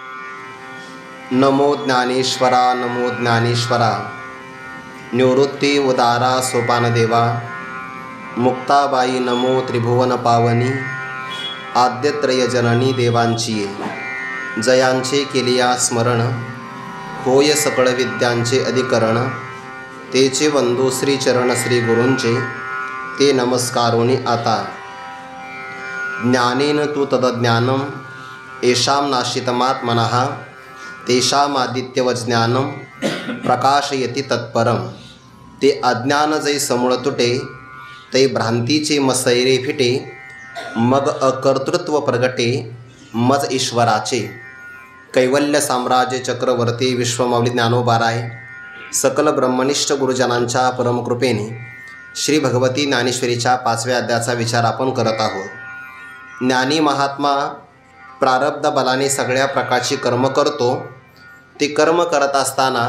नमो ज्ञानेश्वरा नमो ज्ञानेश्वरा। निवृत्ती उदारा सोपानदेवा। मुक्ताबाई नमो त्रिभुवन पावनी। आद्यत्रय जननी देवांची जयांचे केलिया स्मरण। होय सकळ विद्यांचे अधिकरण। तेचे वंदू श्री चरण श्री गुरूंचे ते नमस्कारोनी आता। ज्ञानेन तु तदज्ञानम येषां नाशितमात्मनः तेषामादित्यवज्ञानम प्रकाशयति तत्परम। ते अज्ञान जै समूळ तुटे तै भ्रांतीचे मसैरे फिटे। मग अकर्तृत्व प्रगटे मज ईश्वराचे। कैवल्य साम्राज्य चक्रवर्ती विश्वमाऊली ज्ञानोबाराय सकल ब्रह्मनिष्ठ गुरुजनांच्या परमकृपेने श्री भगवती ज्ञानेश्वरीच्या 5व्या अध्यायाचा विचार आपण करत आहोत। ज्ञानी महात्मा प्रारब्ध बलाने सगळ्या प्रकारची कर्म करतो। ते कर्म करत असताना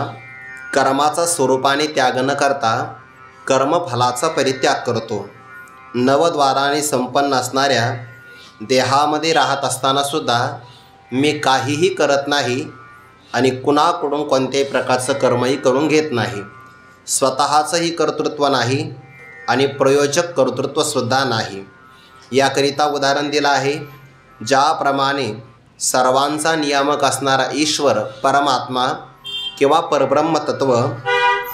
कर्माचा स्वरूपाने त्याग न करता कर्मफलाचा परित्याग करतो। नवद्वाराने संपन्न असणाऱ्या देहामध्ये राहत असताना सुद्धा मी काहीही करत नाही आणि कुणाकडून कोणत्याही प्रकारचं कर्मही करून घेत नाही। स्वतःचंही कर्तृत्व नाही आणि प्रयोजक कर्तृत्वसुद्धा नाही। याकरिता उदाहरण दिलं आहे, ज्याप्रमाणे सर्वांचा नियामक असणारा ईश्वर परमात्मा किंवा परब्रह्म तत्व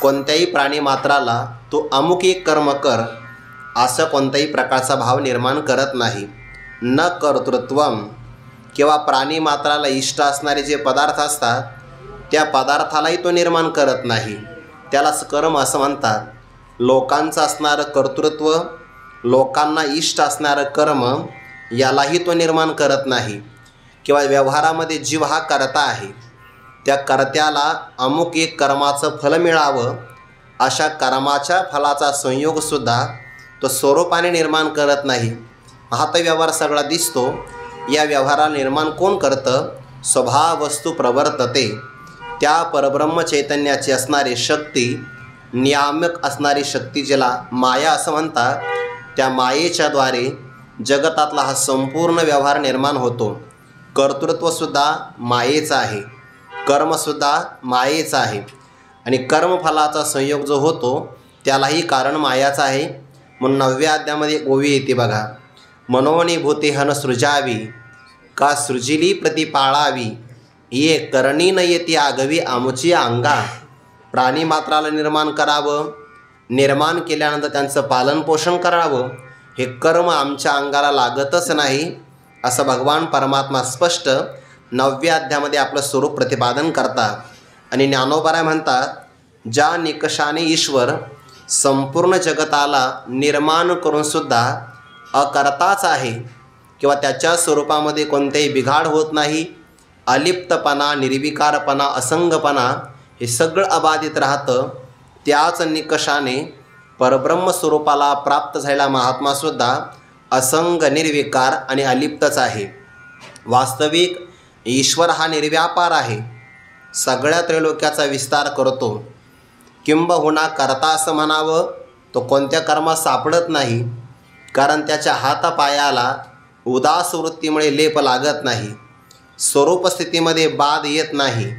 कोणत्याही प्राणीमात्राला तो अमुक एक कर्म कर असं कोणत्याही प्रकारचा भाव निर्माण करत नाही। न कर्तृत्वम किंवा प्राणीमात्राला इष्ट असणारे जे पदार्थ असतात त्या पदार्थालाही तो निर्माण करत नाही, त्यालाच कर्म असं म्हणतात। लोकांचं असणारं कर्तृत्व, लोकांना इष्ट असणारं कर्म यालाही तो निर्माण करत नाही। किंवा व्यवहारामध्ये जीव हा कर्ता आहे, त्या कर्त्याला अमुक एक कर्माचं फल मिळावं अशा कर्माच्या फलाचा संयोगसुद्धा तो स्वरूपाने निर्माण करत नाही। हा तर व्यवहार सगळा दिसतो। या व्यवहाराला निर्माण कोण करतं? स्वभाव वस्तू प्रवर्तते, त्या परब्रह्म चैतन्याची असणारी शक्ती, नियामक असणारी शक्ती ज्याला माया असं म्हणतात, त्या मायेच्याद्वारे जगतातला हा संपूर्ण व्यवहार निर्माण होतो। कर्तृत्वसुद्धा मायेचं आहे, कर्मसुद्धा मायेचं आहे आणि कर्मफलाचा संयोग जो होतो त्यालाही कारण मायाचं आहे। म्हणून 9व्या अध्यायामध्ये ओवी येते बघा, मनोनी भूतेहन सृजावी का सृजिली प्रतिपाळावी। ये करणी न येते आगवी आमुची अंगा। प्राणीमात्राला निर्माण करावं, निर्माण केल्यानंतर त्यांचं पालनपोषण करावं, हे कर्म आमच्या अंगाला लागतच नाही असं भगवान परमात्मा स्पष्ट 9व्या अध्यायामध्ये आपलं स्वरूप प्रतिपादन करतात। आणि ज्ञानोबाराय म्हणतात, ज्या निकषाने ईश्वर संपूर्ण जगताला निर्माण करूनसुद्धा अकर्ताच आहे किंवा त्याच्या स्वरूपामध्ये कोणतेही बिघाड होत नाही, अलिप्तपणा, निर्विकारपणा, असंगपणा हे सगळं अबाधित राहतं, त्याच निकषाने परब्रह्म स्वरूपाला प्राप्त झालेला महात्मासुद्धा असंग, निर्विकार आणि अलिप्तच आहे। वास्तविक ईश्वर हा निर्व्यापार आहे, सगळ्या त्रैलोक्याचा विस्तार करतो। किंबहुना करता असं म्हणावं तो कोणत्या कर्मात सापडत नाही, कारण त्याच्या हातापायाला उदास वृत्तीमुळे लेप लागत नाही, स्वरूपस्थितीमध्ये बाध येत नाही,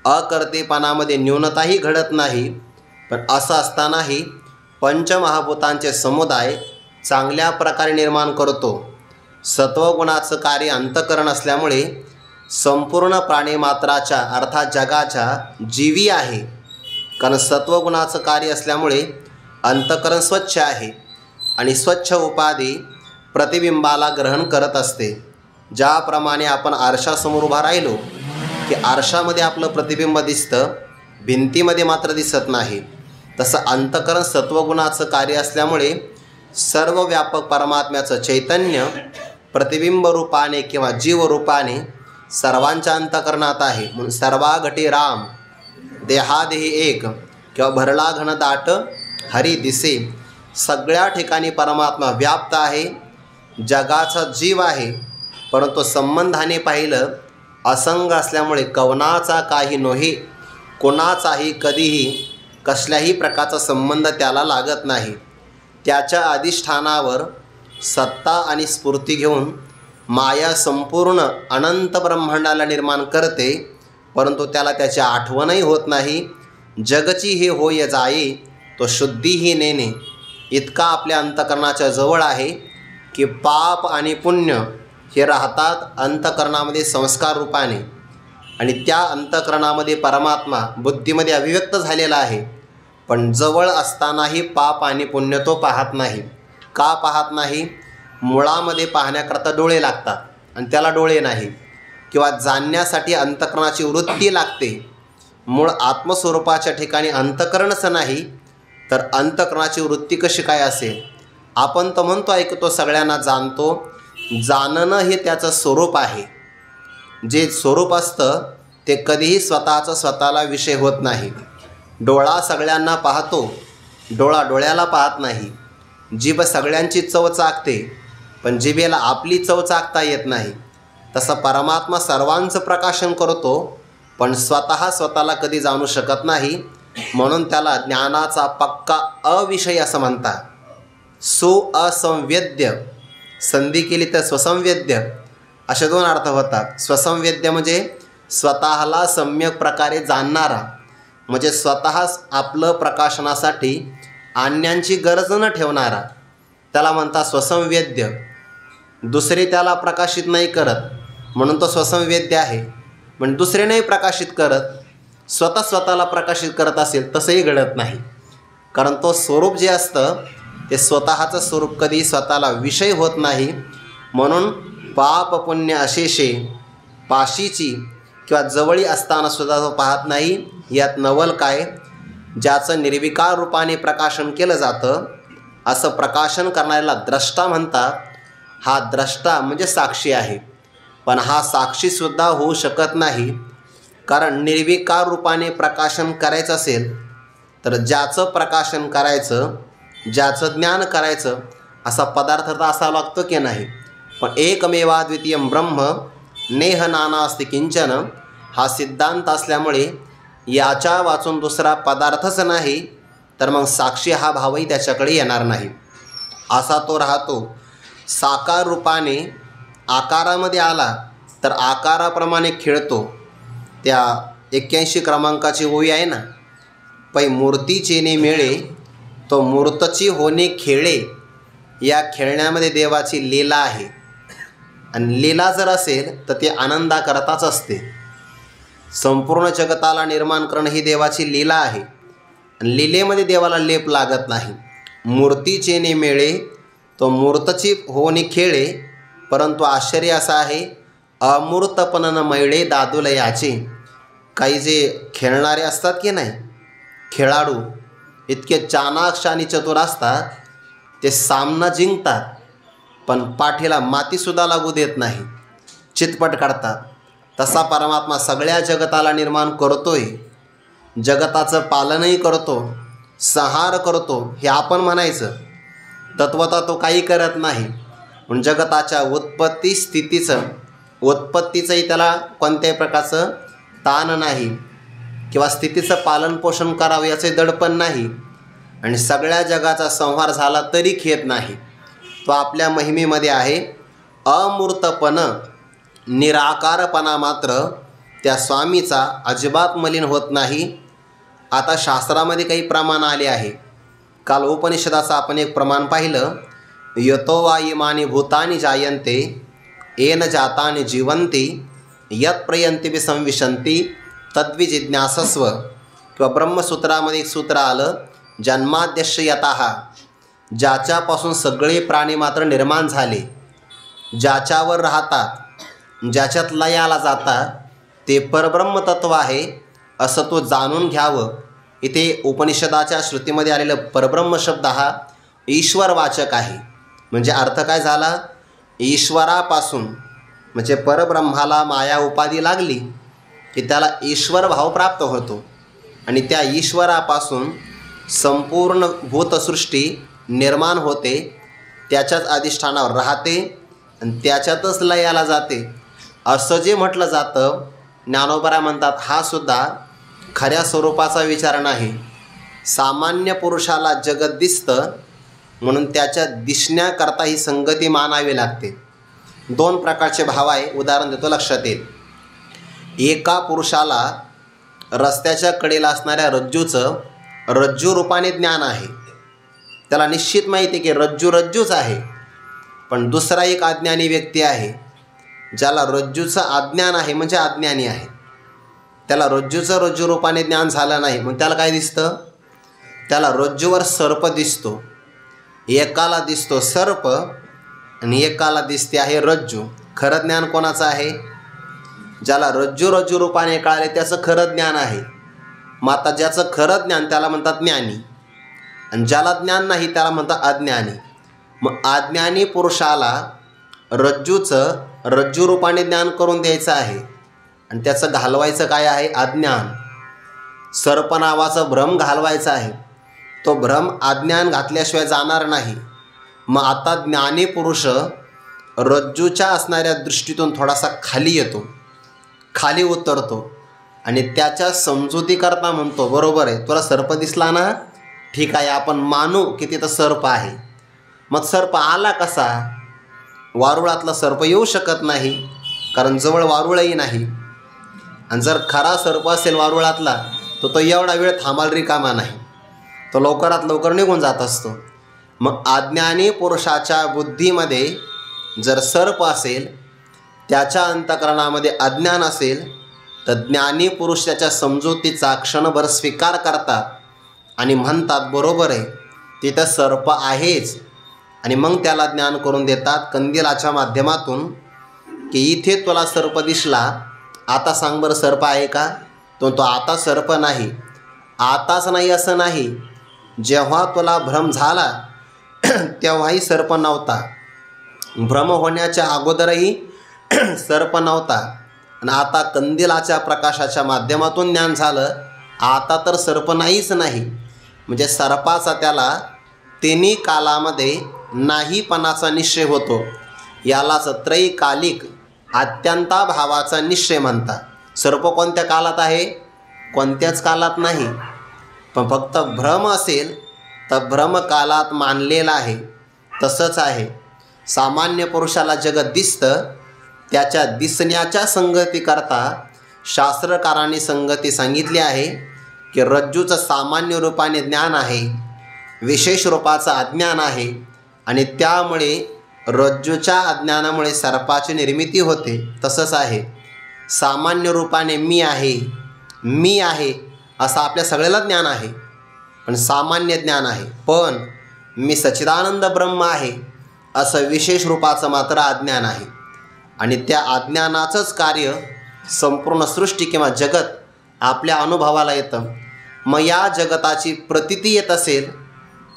अकर्तेपणामध्ये न्यूनताही घडत नाही। पण असं असतानाही पंचमहाभूतांचे समुदाय चांगल्या प्रकारे निर्माण करतो। सत्वगुणाचं कार्य अंतःकरण असल्यामुळे संपूर्ण प्राणीमात्राच्या अर्थात जगाच्या जीवी आहे, कारण सत्वगुणाचं कार्य असल्यामुळे अंतःकरण स्वच्छ आहे आणि स्वच्छ उपाधी प्रतिबिंबाला ग्रहण करत असते। ज्याप्रमाणे आपण आरशासमोर उभा राहिलो की आरशामध्ये आपलं प्रतिबिंब दिसतं, भिंतीमध्ये मात्र दिसत नाही, तसं अंतःकरण सत्वगुणाचं कार्य असल्यामुळे सर्व व्यापक परमात्म्याचं चैतन्य प्रतिबिंब रूपाने किंवा जीव रूपाने सर्वांच्या अंतःकरणात आहे। म्हणून सर्वाघटी राम देहादेही एक किंवा भरला घन दाट हरी दिसे। सगळ्या ठिकाणी परमात्मा व्याप्त आहे, जगाचा जीव आहे, परंतु संबंधाने पाहिलं असंग असल्यामुळे कवनाचा काही नोहे, कोणाचाही कधीही कसल्याही प्रकारचा संबंध त्याला लागत नाही। त्याच्या अधिष्ठानावर सत्ता आणि स्फूर्ती घेऊन माया संपूर्ण अनंत ब्रह्मांडाला निर्माण करते, परंतु त्याला त्याची आठवणही होत नाही. जगची हे होय जाये तो शुद्धी ही नेणे. इतका आपल्या अंतकरणाच्या जवळ आहे की पाप आणि पुण्य हे राहतात अंतकरणामध्ये संस्कार रूपाने, आणि त्या अंतकरणामध्ये परमात्मा बुद्धीमध्ये अभिव्यक्त झालेला आहे. पण जवळ असतानाही पाप आणि पुण्य तो पाहत नाही. का पाहत नाही? मुळामध्ये पाहण्याकरता डोळे लागतात आणि त्याला डोळे नाही, किंवा जाणण्यासाठी अंतकरणाची वृत्ती लागते. मूळ आत्मस्वरूपाच्या ठिकाणी अंतकरणच नाही तर अंतकरणाची वृत्ती कशी काय असेल? आपण तर म्हणतो, ऐकतो, सगळ्यांना जाणतो. जाणणं हे त्याचं स्वरूप आहे. जे स्वरूप असतं ते कधीही स्वतःचं स्वतःला विषय होत नाही. डोळा सगळ्यांना पाहतो, डोळा डोळ्याला पाहत नाही. जीभ सगळ्यांची चव चाकते, पण जिभेला आपली चव चाकता येत नाही. तसं परमात्मा सर्वांचं प्रकाशन करतो, पण स्वतः स्वतःला कधी जाणू शकत नाही. म्हणून त्याला ज्ञानाचा पक्का अविषय असं म्हणतात. सुअसंवेद्य, संधी केली तर स्वसंवेद्य असे दोन अर्थ होतात. स्वसंवेद्य म्हणजे स्वतःला सम्यक प्रकारे जाणणारा, म्हणजे स्वतःच आपलं प्रकाशनासाठी आणण्याची गरज न ठेवणारा, त्याला म्हणतात स्वसंवेद्य. दुसरे त्याला प्रकाशित नाही करत म्हणून तो स्वसंवेद्य आहे. पण दुसरे नाही प्रकाशित करत, स्वतःला प्रकाशित करत असेल तसंही घडत नाही. कारण तो स्वरूप जे असतं ते स्वतःचं स्वरूप कधी स्वतःला विषय होत नाही. म्हणून पाप पुण्य अशेषे पाशीची किंवा जवळी असतानासुद्धा तो पाहत नाही. यात नवल काय? ज्याचं निर्विकार रूपाने प्रकाशन केलं जातं असं प्रकाशन करणाऱ्याला द्रष्टा म्हणतात. हा द्रष्टा म्हणजे साक्षी आहे. पण हा साक्षीसुद्धा होऊ शकत नाही, कारण निर्विकार रूपाने प्रकाशन करायचं असेल तर ज्याचं प्रकाशन करायचं, ज्याचं ज्ञान करायचं असा पदार्थ तर असावा लागतो की नाही. पण एकमेवाद्वितीय ब्रह्म नेह नानास्ति किंचन हा सिद्धांत असल्यामुळे याच्या वाचून दुसरा पदार्थच नाही, तर मग साक्षी हा भावही त्याच्याकडे येणार नाही. असा तो राहतो. साकार रूपाने आकारामध्ये आला तर आकाराप्रमाणे खेळतो. त्या 81 क्रमांकाची ओवी आहे ना, पै मूर्तीचे ने मेळे तो मूर्तची होणे खेळे. या खेळण्यामध्ये देवाची लीला आहे, आणि लीला जर असेल तर ती आनंदाकरताच असते. संपूर्ण जगताला निर्माण करणं ही देवाची लीला आहे, आणि लीलेमध्ये देवाला लेप लागत नाही. मूर्तीचे ने मेळे तो मूर्तची होणे खेळे, परंतु आश्चर्य असं आहे अमूर्तपणन मैळे दादुलयाचे. काही जे खेळणारे असतात की नाही, खेळाडू इतके चाणाक्ष आणि चतुर असतात, ते सामना जिंकतात पण पाठीला मातीसुद्धा लागू देत नाही, चितपट काढतात. तसा परमात्मा सगळ्या जगताला निर्माण करतोय, जगताचं पालनही करतो, संहार करतो हे आपण म्हणायचं. तत्वतः तो काही करत नाही. पण जगताच्या उत्पत्ती उत्पत्तीचंही त्याला कोणत्याही प्रकारचं ताण नाही, किंवा स्थितीचं पालनपोषण करावं याचे दडपण नाही, आणि सगळ्या जगाचा संहार झाला तरी खेद नाही. तो आपल्या महिमेमध्ये आहे. अमूर्तपण निराकारपणा मात्र त्या स्वामीचा अजिबात मलिन होत नाही. आता शास्त्रामध्ये काही प्रमाण आले आहे. काल उपनिषदाचं आपण एक प्रमाण पाहिलं. यतो वा इमानी भूतानि जायन्ते येन जातानि जीवन्ति यत् प्रयन्ति विसंविशन्ति तद्विजिज्ञासस्व. किंवा ब्रह्मसूत्रामध्ये एक सूत्र आलं, जन्माद्यस्य यतः, ज्याच्यापासून सगळे प्राणी मात्र निर्माण झाले, ज्याच्यावर राहतात, ज्याच्यात लयाला जातात ते परब्रह्म तत्व आहे असं तो जाणून घ्यावं. इथे उपनिषदाच्या श्रुतीमध्ये आलेलं परब्रह्म शब्द हा ईश्वरवाचक आहे. म्हणजे अर्थ काय झाला? ईश्वरापासून, म्हणजे परब्रह्माला माया उपाधी लागली की त्याला ईश्वर भाव प्राप्त होतो, आणि त्या ईश्वरापासून संपूर्ण भूतसृष्टी निर्माण होते, त्याच्याच अधिष्ठानावर राहते आणि त्याच्यातच लयाला जाते असं जे म्हटलं जातं. ज्ञानोबा म्हणतात हा सुद्धा खऱ्या स्वरूपाचा विचार नाही. सामान्य पुरुषाला जगत दिसतं म्हणून त्याच्या दिसण्याकरता ही संगती मानावी लागते. दोन प्रकारचे भाव आहे. उदाहरण देतो, लक्षात येईल. एका पुरुषाला रस्त्याच्या कडेला असणाऱ्या रज्जूचं रज्जू रूपाने ज्ञान आहे. त्याला निश्चित माहिती आहे की रज्जू रज्जूच आहे. पण दुसरा एक अज्ञानी व्यक्ती आहे ज्याला रज्जूचं अज्ञान आहे, म्हणजे अज्ञानी आहे. त्याला रज्जूचं रज्जू रूपाने ज्ञान झालं नाही. मग त्याला काय दिसतं? त्याला रज्जूवर सर्प दिसतो. एकाला दिसतो सर्प आणि एकाला दिसते आहे रज्जू. खरं ज्ञान कोणाचं आहे? ज्याला रज्जू रज्जू रूपाने कळाले त्याचं खरं ज्ञान आहे. मग आता ज्याचं खरं ज्ञान त्याला म्हणतात ज्ञानी, आणि ज्याला ज्ञान नाही त्याला म्हणतात अज्ञानी. मग अज्ञानी पुरुषाला रज्जूचं रज्जू रूपाने ज्ञान करून द्यायचं आहे, आणि त्याचं घालवायचं काय आहे? अज्ञान. सर्प नावाचा भ्रम घालवायचा आहे. तो भ्रम अज्ञान घातल्याशिवाय जाणार नाही. मग आता ज्ञानी पुरुष रज्जूच्या असणाऱ्या दृष्टीतून थोडासा खाली येतो, खाली उतरतो, आणि त्याच्या समजुतीकरता म्हणतो, बरोबर आहे, तुला सर्प दिसला ना, ठीक आहे, आपण मानू की तिथं सर्प आहे. मग सर्प आला कसा? वारुळातला सर्प येऊ शकत नाही, कारण जवळ वारुळही नाही. आणि जर खरा सर्प असेल वारुळातला तर तो एवढा वेळ थांबायला रिकामा नाही, तो लवकरात लवकर निघून जात असतो. मग अज्ञानी पुरुषाच्या बुद्धीमध्ये जर सर्प असेल, त्याच्या अंतःकरणामध्ये अज्ञान असेल, तर ज्ञानी पुरुष त्याच्या समजुतीचा क्षणभर स्वीकार करतात आणि म्हणतात, बरोबर आहे, तिथं सर्प आहेच. आणि मग त्याला ज्ञान करून देतात कंदिलाच्या माध्यमातून की इथे तुला सर्प दिसला, आता सांग बरं सर्प आहे का? तो आता सर्प नाही. आताच नाही असं नाही, जेव्हा तुला भ्रम झाला तेव्हाही सर्प नव्हता. भ्रम होण्याच्या अगोदरही सर्प नव्हता. आणि आता कंदिलाच्या प्रकाशाच्या माध्यमातून ज्ञान झालं, आता तर सर्प नाहीच नाही. म्हणजे सर्पाचा त्याला तिन्ही कालामध्ये नाहीपणाचा निश्चय होतो. यालाच त्रैकालिक आत्यंताभावाचा निश्चय म्हणतात. सर्प कोणत्या कालात आहे? कोणत्याच कालात नाही. पण फक्त भ्रम असेल तर भ्रमकालात मानलेला आहे. तसंच आहे, सामान्य पुरुषाला जगत दिसतं, त्याच्या दिसण्याच्या संगतीकरता शास्त्रकारांनी संगती सांगितली आहे की रज्जूचं सामान्य रूपाने ज्ञान आहे, विशेष रूपाचं अज्ञान आहे, आणि त्यामुळे रज्जूच्या अज्ञानामुळे सर्पाची निर्मिती होते. तसंच आहे, सामान्य रूपाने मी आहे असं आपल्या सगळ्याला ज्ञान आहे, पण सामान्य ज्ञान आहे. पण मी सच्चिदानंद ब्रह्म आहे असं विशेष रूपाचं मात्र अज्ञान आहे. आणि त्या अज्ञानाचंच कार्य संपूर्ण सृष्टी किंवा जगत आपल्या अनुभवाला येतं. मग या जगताची प्रतीती येत असेल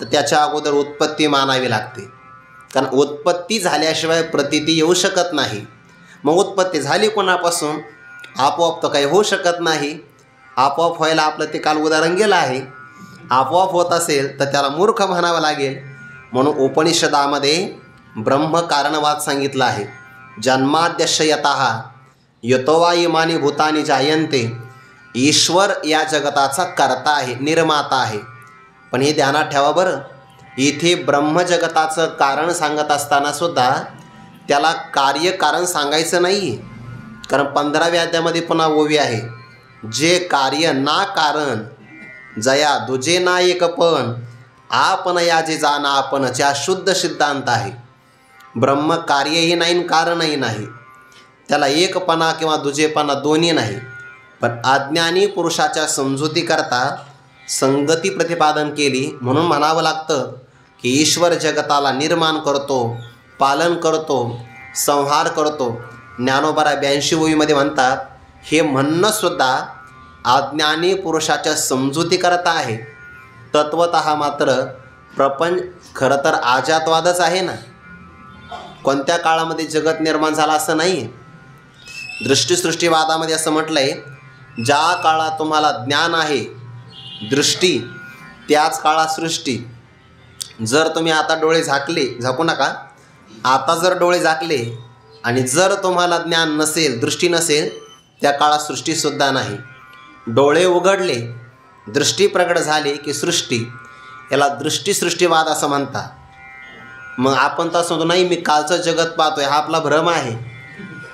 तर त्याच्या अगोदर उत्पत्ती मानावी लागते, कारण उत्पत्ती झाल्याशिवाय प्रतीती येऊ शकत नाही. मग उत्पत्ती झाली कोणापासून? आपोआप तर काही होऊ शकत नाही. आपोआप व्हायला आपलं ते काल उदाहरण गेलं आहे. आपोआप होत असेल तर त्याला मूर्ख म्हणावं लागेल. म्हणून उपनिषदामध्ये ब्रह्मकारणवाद सांगितला आहे. जन्माद्यस्य यतः यतो वा इमानी भूतानि जायन्ते. ईश्वर या जगताचा कर्ता आहे, निर्माता आहे. पण हे ध्यानात ठेवा बरं, इथे ब्रह्मजगताचं कारण सांगत असताना सुद्धा त्याला कार्यकारण सांगायचं नाही. कारण 15व्या अध्यायामध्ये पुन्हा ओवी आहे, जे कार्य ना कारण जया दुजे ना एकपण आपण या जे जाणं आपणच्या शुद्ध सिद्धांत आहे. ब्रह्म कार्यही नाही कारणही नाही, त्याला एकपणा किंवा दुजेपणा दोन्ही नाही. पण अज्ञानी पुरुषाच्या समजुतीकरता संगती प्रतिपादन केली, म्हणून म्हणावं लागतं की ईश्वर जगताला निर्माण करतो, पालन करतो, संहार करतो. ज्ञानोबा 82 ओवीमध्ये म्हणतात, हे म्हणणंसुद्धा अज्ञानी पुरुषाच्या समजुतीकरता आहे. तत्वतः मात्र प्रपंच खरं तर आजातवादच आहे ना. कोणत्या काळामध्ये जगत निर्माण झाला असं नाही आहे. दृष्टीसृष्टीवादामध्ये असं म्हटलं आहे, ज्या काळात तुम्हाला ज्ञान आहे दृष्टी, त्याच काळात सृष्टी. जर तुम्ही आता डोळे झाकू नका, आता जर डोळे झाकले आणि जर तुम्हाला ज्ञान नसेल, दृष्टी नसेल, त्या काळात सृष्टीसुद्धा नाही. डोळे उघडले, दृष्टी प्रगट झाली की सृष्टी. याला दृष्टीसृष्टीवाद असं म्हणतात. मग आपण तर म्हणतो नाही मी कालचं जगत पाहतोय, हा आपला भ्रम आहे.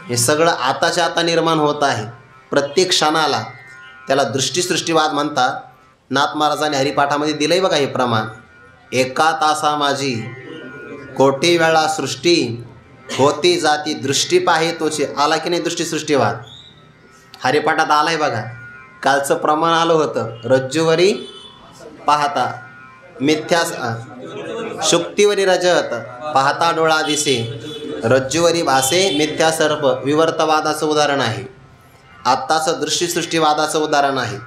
हे सगळं आताच्या आता निर्माण होत आहे प्रत्येक क्षणाला. त्याला दृष्टीसृष्टीवाद म्हणतात. नाथ महाराजांनी हरिपाठामध्ये दिलं आहे बघा हे प्रमाण. एका तासा माझी कोटी वेळा सृष्टी, होती जाती दृष्टी पाहे तोचे. आला की नाही दृष्टीसृष्टीवाद? हरिपाठात आला आहे बघा. कालचं प्रमाण आलं होतं. रज्जूवरी पाहता मिथ्या, शुक्तीवरी रजत पाहता डोळा दिसे, रज्जूवरी भासे मिथ्या सर्प. विवर्तवादाचं उदाहरण आहे. आत्ताचं दृष्टीसृष्टीवादाचं उदाहरण आहे.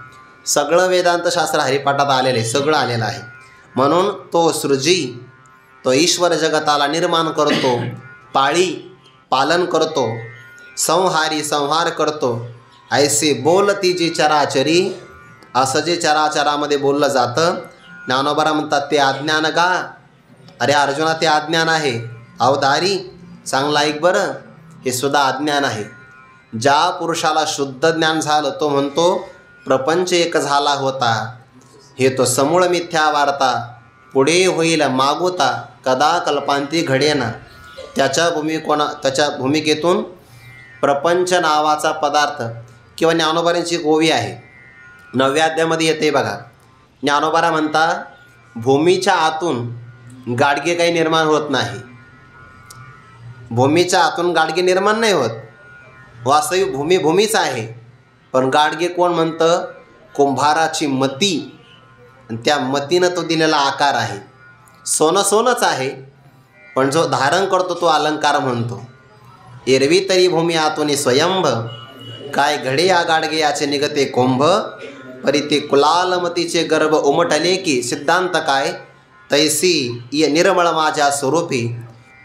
सगळं वेदांतशास्त्र हरिपाठात आलेलं आहे, सगळं आलेलं आहे. म्हणून तो सृजी, तो ईश्वर जगताला निर्माण करतो, पाळी पालन करतो, संहारी संहार करतो. ऐसे बोलती जी चराचरी, असं जे चराचरामध्ये बोललं जातं. ज्ञानोबा म्हणतात ते अज्ञान गा. अरे अर्जुना ते अज्ञान आहे. अवधारी चांगला ऐक बरं, हे सुद्धा अज्ञान आहे. ज्या पुरुषाला शुद्ध ज्ञान झालं तो म्हणतो प्रपंच एक झाला होता, हे तो समूळ मिथ्या वार्ता, पुढे होईल मागोता, कदा कल्पांती घडेना. त्याच्या भूमिकेतून प्रपंच नावाचा पदार्थ किंवा ज्ञानोबारांची गोवी आहे. 9व्या अध्यायामध्ये येते बघा. ज्ञानोबारा म्हणता भूमीच्या आतून गाडगे काही निर्माण होत नाही. भूमीच्या आतून गाडगे निर्माण नाही होत. वास्तविक भूमी भूमीच आहे. पण गाडगे कोण म्हणतं? कुंभाराची मती. आणि त्या मतीनं तो दिलेला आकार आहे. सोनं सोनंच आहे, पण जो धारण करतो तो अलंकार म्हणतो. एरवी तरी भूमी आतून स्वयंभ, काय घडे या गाडगे याचे निगते कुंभ, परी ते कुलालमतीचे गर्भ उमटले की सिद्धांत काय, तैसी ये निर्मळ माझ्या स्वरूपी,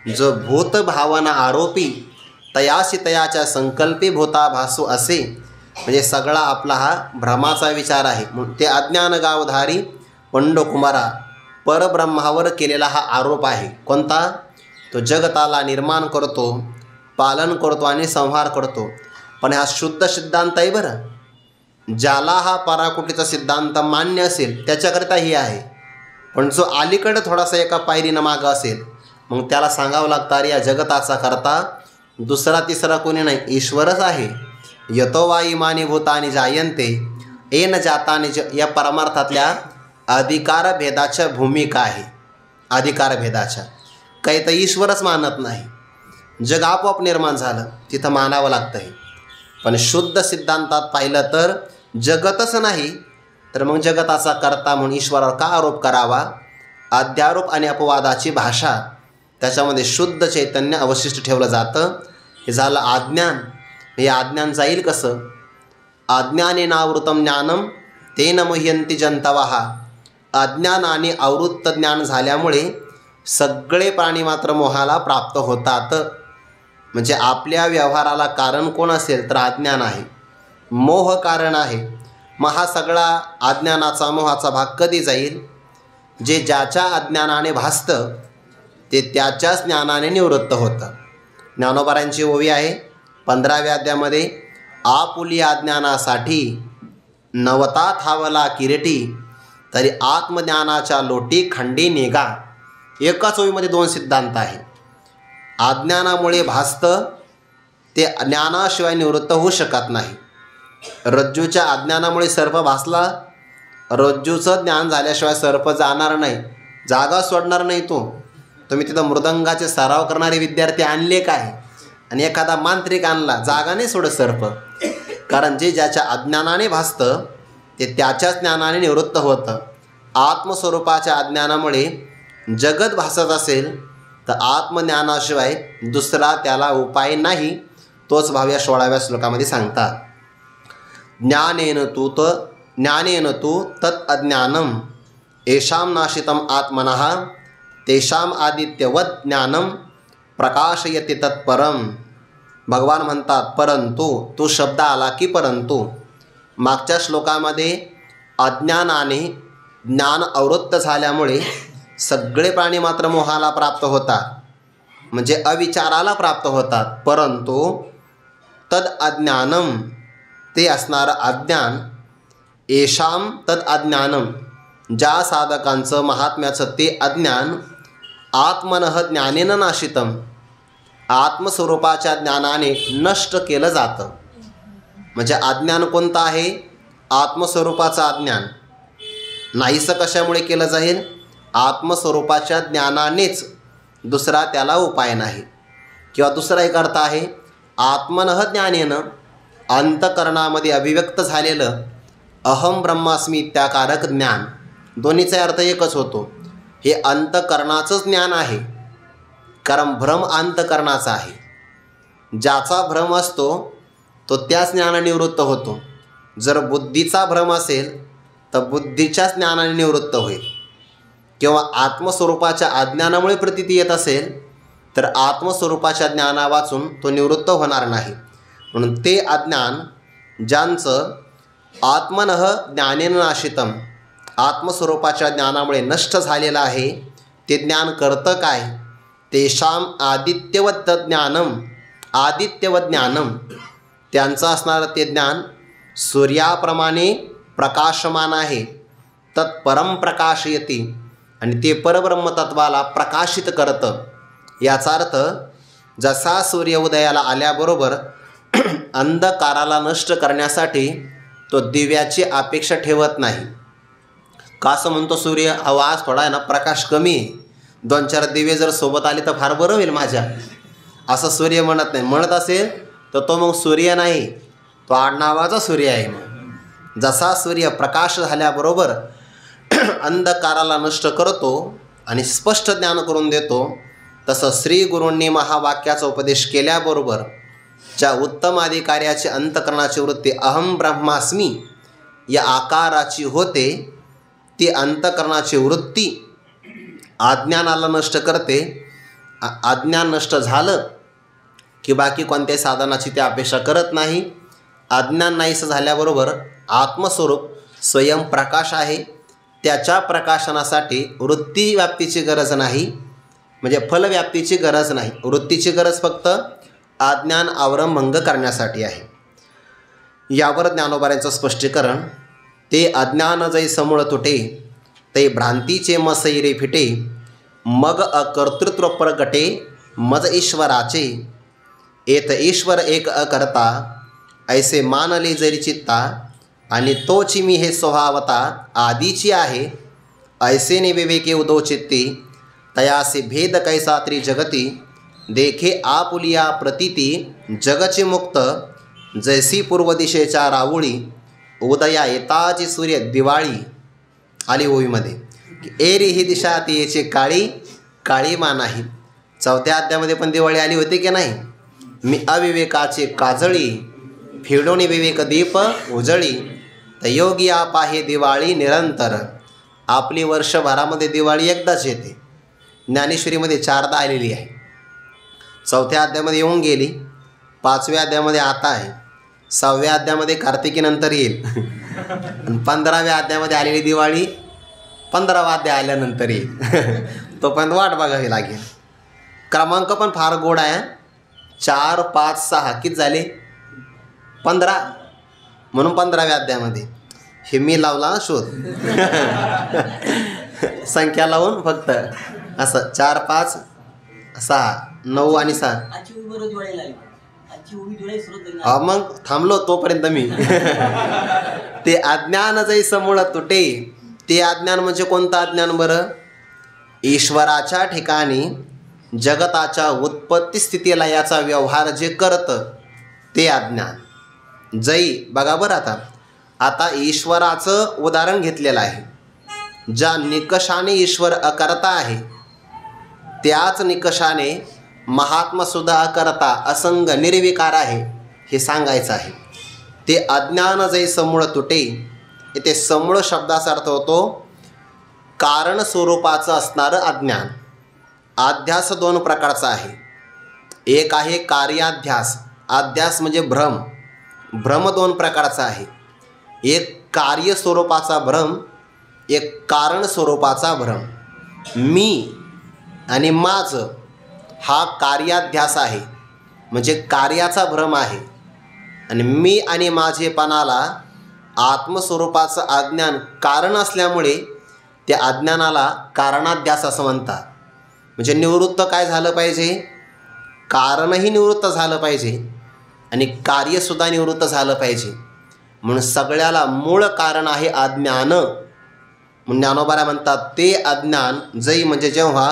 जो भूत भावना आरोपी, तयाशी तयाच्या संकल्पी भूता भासू असे. म्हणजे सगळा आपला हा भ्रमाचा विचार आहे. ते अज्ञान गावधारी पंडकुमारा परब्रह्मावर केलेला हा आरोप आहे. कोणता? तो जगताला निर्माण करतो, पालन करतो आणि संहार करतो. पण हा शुद्ध सिद्धांत आहे बरं. ज्याला हा पराकुटीचा सिद्धांत मान्य असेल त्याच्याकरिता ही आहे. पण जो अलीकडं थोडासा एका पायरीनं मागं असेल, मग त्याला सांगावं लागतं अरे या जगताचा करता दुसरा तिसरा कोणी नाही, ईश्वरच आहे. यतो वा इमानी भूतानी जायंते एन जातानी या परमार्थातल्या अधिकार भेदाच्या भूमिका आहे. अधिकार भेदाच्या काही तर ईश्वरच मानत नाही. जग आपोआप निर्माण झालं तिथं मानावं लागतं आहे. पण शुद्ध सिद्धांतात पाहिलं तर जगतच नाही, तर मग जगताचा करता म्हणून ईश्वरावर का आरोप करावा? अध्यारोप आणि अपवादाची भाषा, त्याच्यामध्ये शुद्ध चैतन्य अवशिष्ट ठेवलं जातं. हे झालं अज्ञान. हे अज्ञान जाईल कसं? अज्ञाने नावृतम ज्ञानम तेन मुह्यंती जंतवः. अज्ञानाने आवृत्त ज्ञान झाल्यामुळे सगळे प्राणी मात्र मोहाला प्राप्त होतात. म्हणजे आपल्या व्यवहाराला कारण कोण असेल तर अज्ञान आहे, मोह कारण आहे. मग हा सगळा अज्ञानाचा मोहाचा भाग कधी जाईल? जे ज्याच्या अज्ञानाने भासतं ते त्याच्याच ज्ञानाने निवृत्त होतं. ज्ञानोबारांची ओवी आहे 15व्या अध्यायामध्ये. आपुली अज्ञानासाठी नवता थावला किरीटी, तरी आत्मज्ञानाच्या लोटी खंडी निघा. एकाच ओवीमध्ये 2 सिद्धांत आहे. अज्ञानामुळे भासतं ते ज्ञानाशिवाय निवृत्त होऊ शकत नाही. रज्जूच्या अज्ञानामुळे सर्प भासला, रज्जूचं ज्ञान झाल्याशिवाय सर्प जाणार नाही, जागा सोडणार नाही. तुम्ही तिथं मृदंगाचे सराव करणारे विद्यार्थी आणले काय आणि एखादा मांत्रिक आणला, जागा नाही सोडत सर्प. कारण जे ज्याच्या अज्ञानाने भासतं ते त्याच्याच ज्ञानाने निवृत्त होतं. आत्मस्वरूपाच्या अज्ञानामुळे जगत भासत असेल तर आत्मज्ञानाशिवाय दुसरा त्याला उपाय नाही. तोच भाव या 16व्या श्लोकामध्ये सांगतात. ज्ञानेन तू तत् अज्ञानम येषां नाशितम आत्मनः तेषां आदित्यवत ज्ञानम प्रकाशयति तत्परम. भगवान म्हणतात परंतु. तो शब्द आला की परंतु. मागच्या श्लोकामध्ये अज्ञानाने ज्ञान अवृत्त झाल्यामुळे सगळे प्राणी मात्र मोहाला प्राप्त होतात, म्हणजे अविचाराला प्राप्त होतात. परंतु तद अज्ञानम, ते असणारं अज्ञान, येषाम तद अज्ञानम, ज्या साधकांचं महात्म्याचं ते अज्ञान, आत्मनः ज्ञानेन नाशितम, आत्मस्वरूपाच्या ज्ञानाने नष्ट केलं जातं. म्हणजे अज्ञान कोणतं आहे? आत्मस्वरूपाचं अज्ञान. नाहीसं कशामुळे केलं जाईल? आत्मस्वरूपाच्या ज्ञानानेच, दुसरा त्याला उपाय नाही. किंवा दुसरा एक अर्थ आहे, आत्मनः ज्ञानेनं, अंतकरणामध्ये अभिव्यक्त झालेलं अहम ब्रह्मास्मी इत्याकारक ज्ञान. दोन्हीचा अर्थ एकच होतो. हे अंतकरणाचंच ज्ञान आहे, कारण भ्रम अंतकरणाचा आहे. ज्याचा भ्रम असतो तो त्याच ज्ञानाने निवृत्त होतो. जर बुद्धीचा भ्रम असेल तर बुद्धीच्याच ज्ञानाने निवृत्त होईल. किंवा आत्मस्वरूपाच्या अज्ञानामुळे प्रतीती येत असेल तर आत्मस्वरूपाच्या ज्ञाना वाचून तो निवृत्त होणार नाही. म्हणून ते अज्ञान ज्यांचं आत्मनः ज्ञानेन नाशितम, आत्मस्वरूपाच्या ज्ञानामुळे नष्ट झालेलं आहे, ते ज्ञान करतं काय? तेषाम आदित्यवत ज्ञानम, आदित्यवत ज्ञानम, त्यांचं असणारं ते ज्ञान सूर्याप्रमाणे प्रकाशमान आहे. तत्परम प्रकाशयती, आणि ते परब्रह्मतत्वाला प्रकाशित करतं. याचा अर्थ जसा सूर्य उदयाला आल्याबरोबर अंधकाराला नष्ट करण्यासाठी तो दिव्याची अपेक्षा ठेवत नाही. का असं म्हणतो सूर्य? आज थोडा आहे ना प्रकाश कमी आहे, 2-4 दिवे जर सोबत आले तर फार बरं होईल माझ्या, असं सूर्य म्हणत नाही. म्हणत असेल तर तो मग सूर्य नाही, तो आडनावाचा सूर्य आहे. मग जसा सूर्य प्रकाश झाल्याबरोबर अंधकाराला नष्ट करतो आणि स्पष्ट ज्ञान करून देतो, तसं श्री गुरूंनी महावाक्याचा उपदेश केल्याबरोबर ज्या उत्तम अधिकार्याची अंतकरणाची वृत्ती अहम ब्रह्मास्मी या आकाराची होते, ती अंतकरणाची वृत्ती अज्ञानाला नष्ट करते. अज्ञान नष्ट झालं की बाकी कोणत्याही साधनाची ते अपेक्षा करत नाही. अज्ञान नाहीसं झाल्याबरोबर आत्मस्वरूप स्वयंप्रकाश आहे. त्याच्या प्रकाशनासाठी वृत्ती व्याप्तीची गरज नाही, म्हणजे फलव्याप्तीची गरज नाही. वृत्तीची गरज फक्त अज्ञान आवरण भंग करण्यासाठी आहे. यावर ज्ञानोबाऱ्यांचं स्पष्टीकरण, ते अज्ञान जै समूळ तुटे, ते भ्रांतीचे मसैरे फिटे, मग अकर्तृत्व प्रगटे मज ईश्वराचे. एत ईश्वर एक अकर्ता, ऐसे मानले जरी चित्ता, आणि तोची मी हे स्वभावता आदीची आहे. ऐसे ने विवेके उदो चित्ती, तयासे भेद कैसा त्रिजगती, देखे आपुलिया प्रतीती जगचे मुक्त, जैसी पूर्व दिशेच्या रावुळी, उदया येताची सूर्य दिवाळी. आली ओवीमध्ये, एरी ही दिशा तियेची काळी, काळी मा नाही. 4थ्या अध्यायामध्ये पण दिवाळी आली होती की नाही? मी अविवेकाचे काजळी, फिडोनी विवेक दीप उजळी, तर योगी आप आहे दिवाळी निरंतर. आपली वर्षभरामध्ये दिवाळी एकदाच येते. ज्ञानेश्वरीमध्ये 4दा आलेली आहे. 4थ्या अध्यायामध्ये येऊन गेली, 5व्या अध्यायामध्ये आता आहे, 6व्या अध्यायामध्ये कार्तिकीनंतर येईल, 15व्या अध्यायामध्ये आलेली दिवाळी 15वा अध्याय आल्यानंतर येईल. तोपर्यंत वाट बघावी लागेल. क्रमांक पण फार गोड आहे. 4, 5, 6 किती झाले? 15. म्हणून 15व्या अध्यायामध्ये हे मी लावला शोध. संख्या लावून फक्त असं 4, 5, 6, 9 आणि 6. मग थांबलो तोपर्यंत मी. ते अज्ञान जै समूळ तुटे, ते अज्ञान म्हणजे कोणतं अज्ञान बरं? ईश्वराच्या ठिकाणी जगताच्या उत्पत्ती स्थिती लयाचा व्यवहार जे करतं ते अज्ञान. जै बघा बरं, आता ईश्वराचं उदाहरण घेतलेलं आहे. ज्या निकषाने ईश्वर अकर्ता आहे त्याच निकषाने महात्मासुद्धा अकर्ता असंग निर्विकार आहे हे सांगायचं आहे. ते अज्ञान जै समूळ तुटे, इथे समूळ शब्दाचा अर्थ होतो कारण स्वरूपाचं असणारं अज्ञान. अध्यास 2 प्रकारचा आहे. एक आहे कार्याध्यास, अध्यास म्हणजे भ्रम. भ्रम 2 प्रकारचा आहे. एक कार्य स्वरूपाचा भ्रम, एक कारण स्वरूपाचा भ्रम. मी आणि माझं हा कार्याध्यास आहे, म्हणजे कार्याचा भ्रम आहे. आणि मी आणि माझेपणाला आत्मस्वरूपाचं अज्ञान कारण असल्यामुळे त्या अज्ञानाला कारणाध्यास असं म्हणतात. म्हणजे निवृत्त काय झालं पाहिजे, कारणही निवृत्त झालं पाहिजे आणि कार्यसुद्धा निवृत्त झालं पाहिजे. म्हणून सगळ्याला मूळ कारण आहे अज्ञान. म्हणून ज्ञानोबा म्हणतात ते अज्ञान जै म्हणजे जेव्हा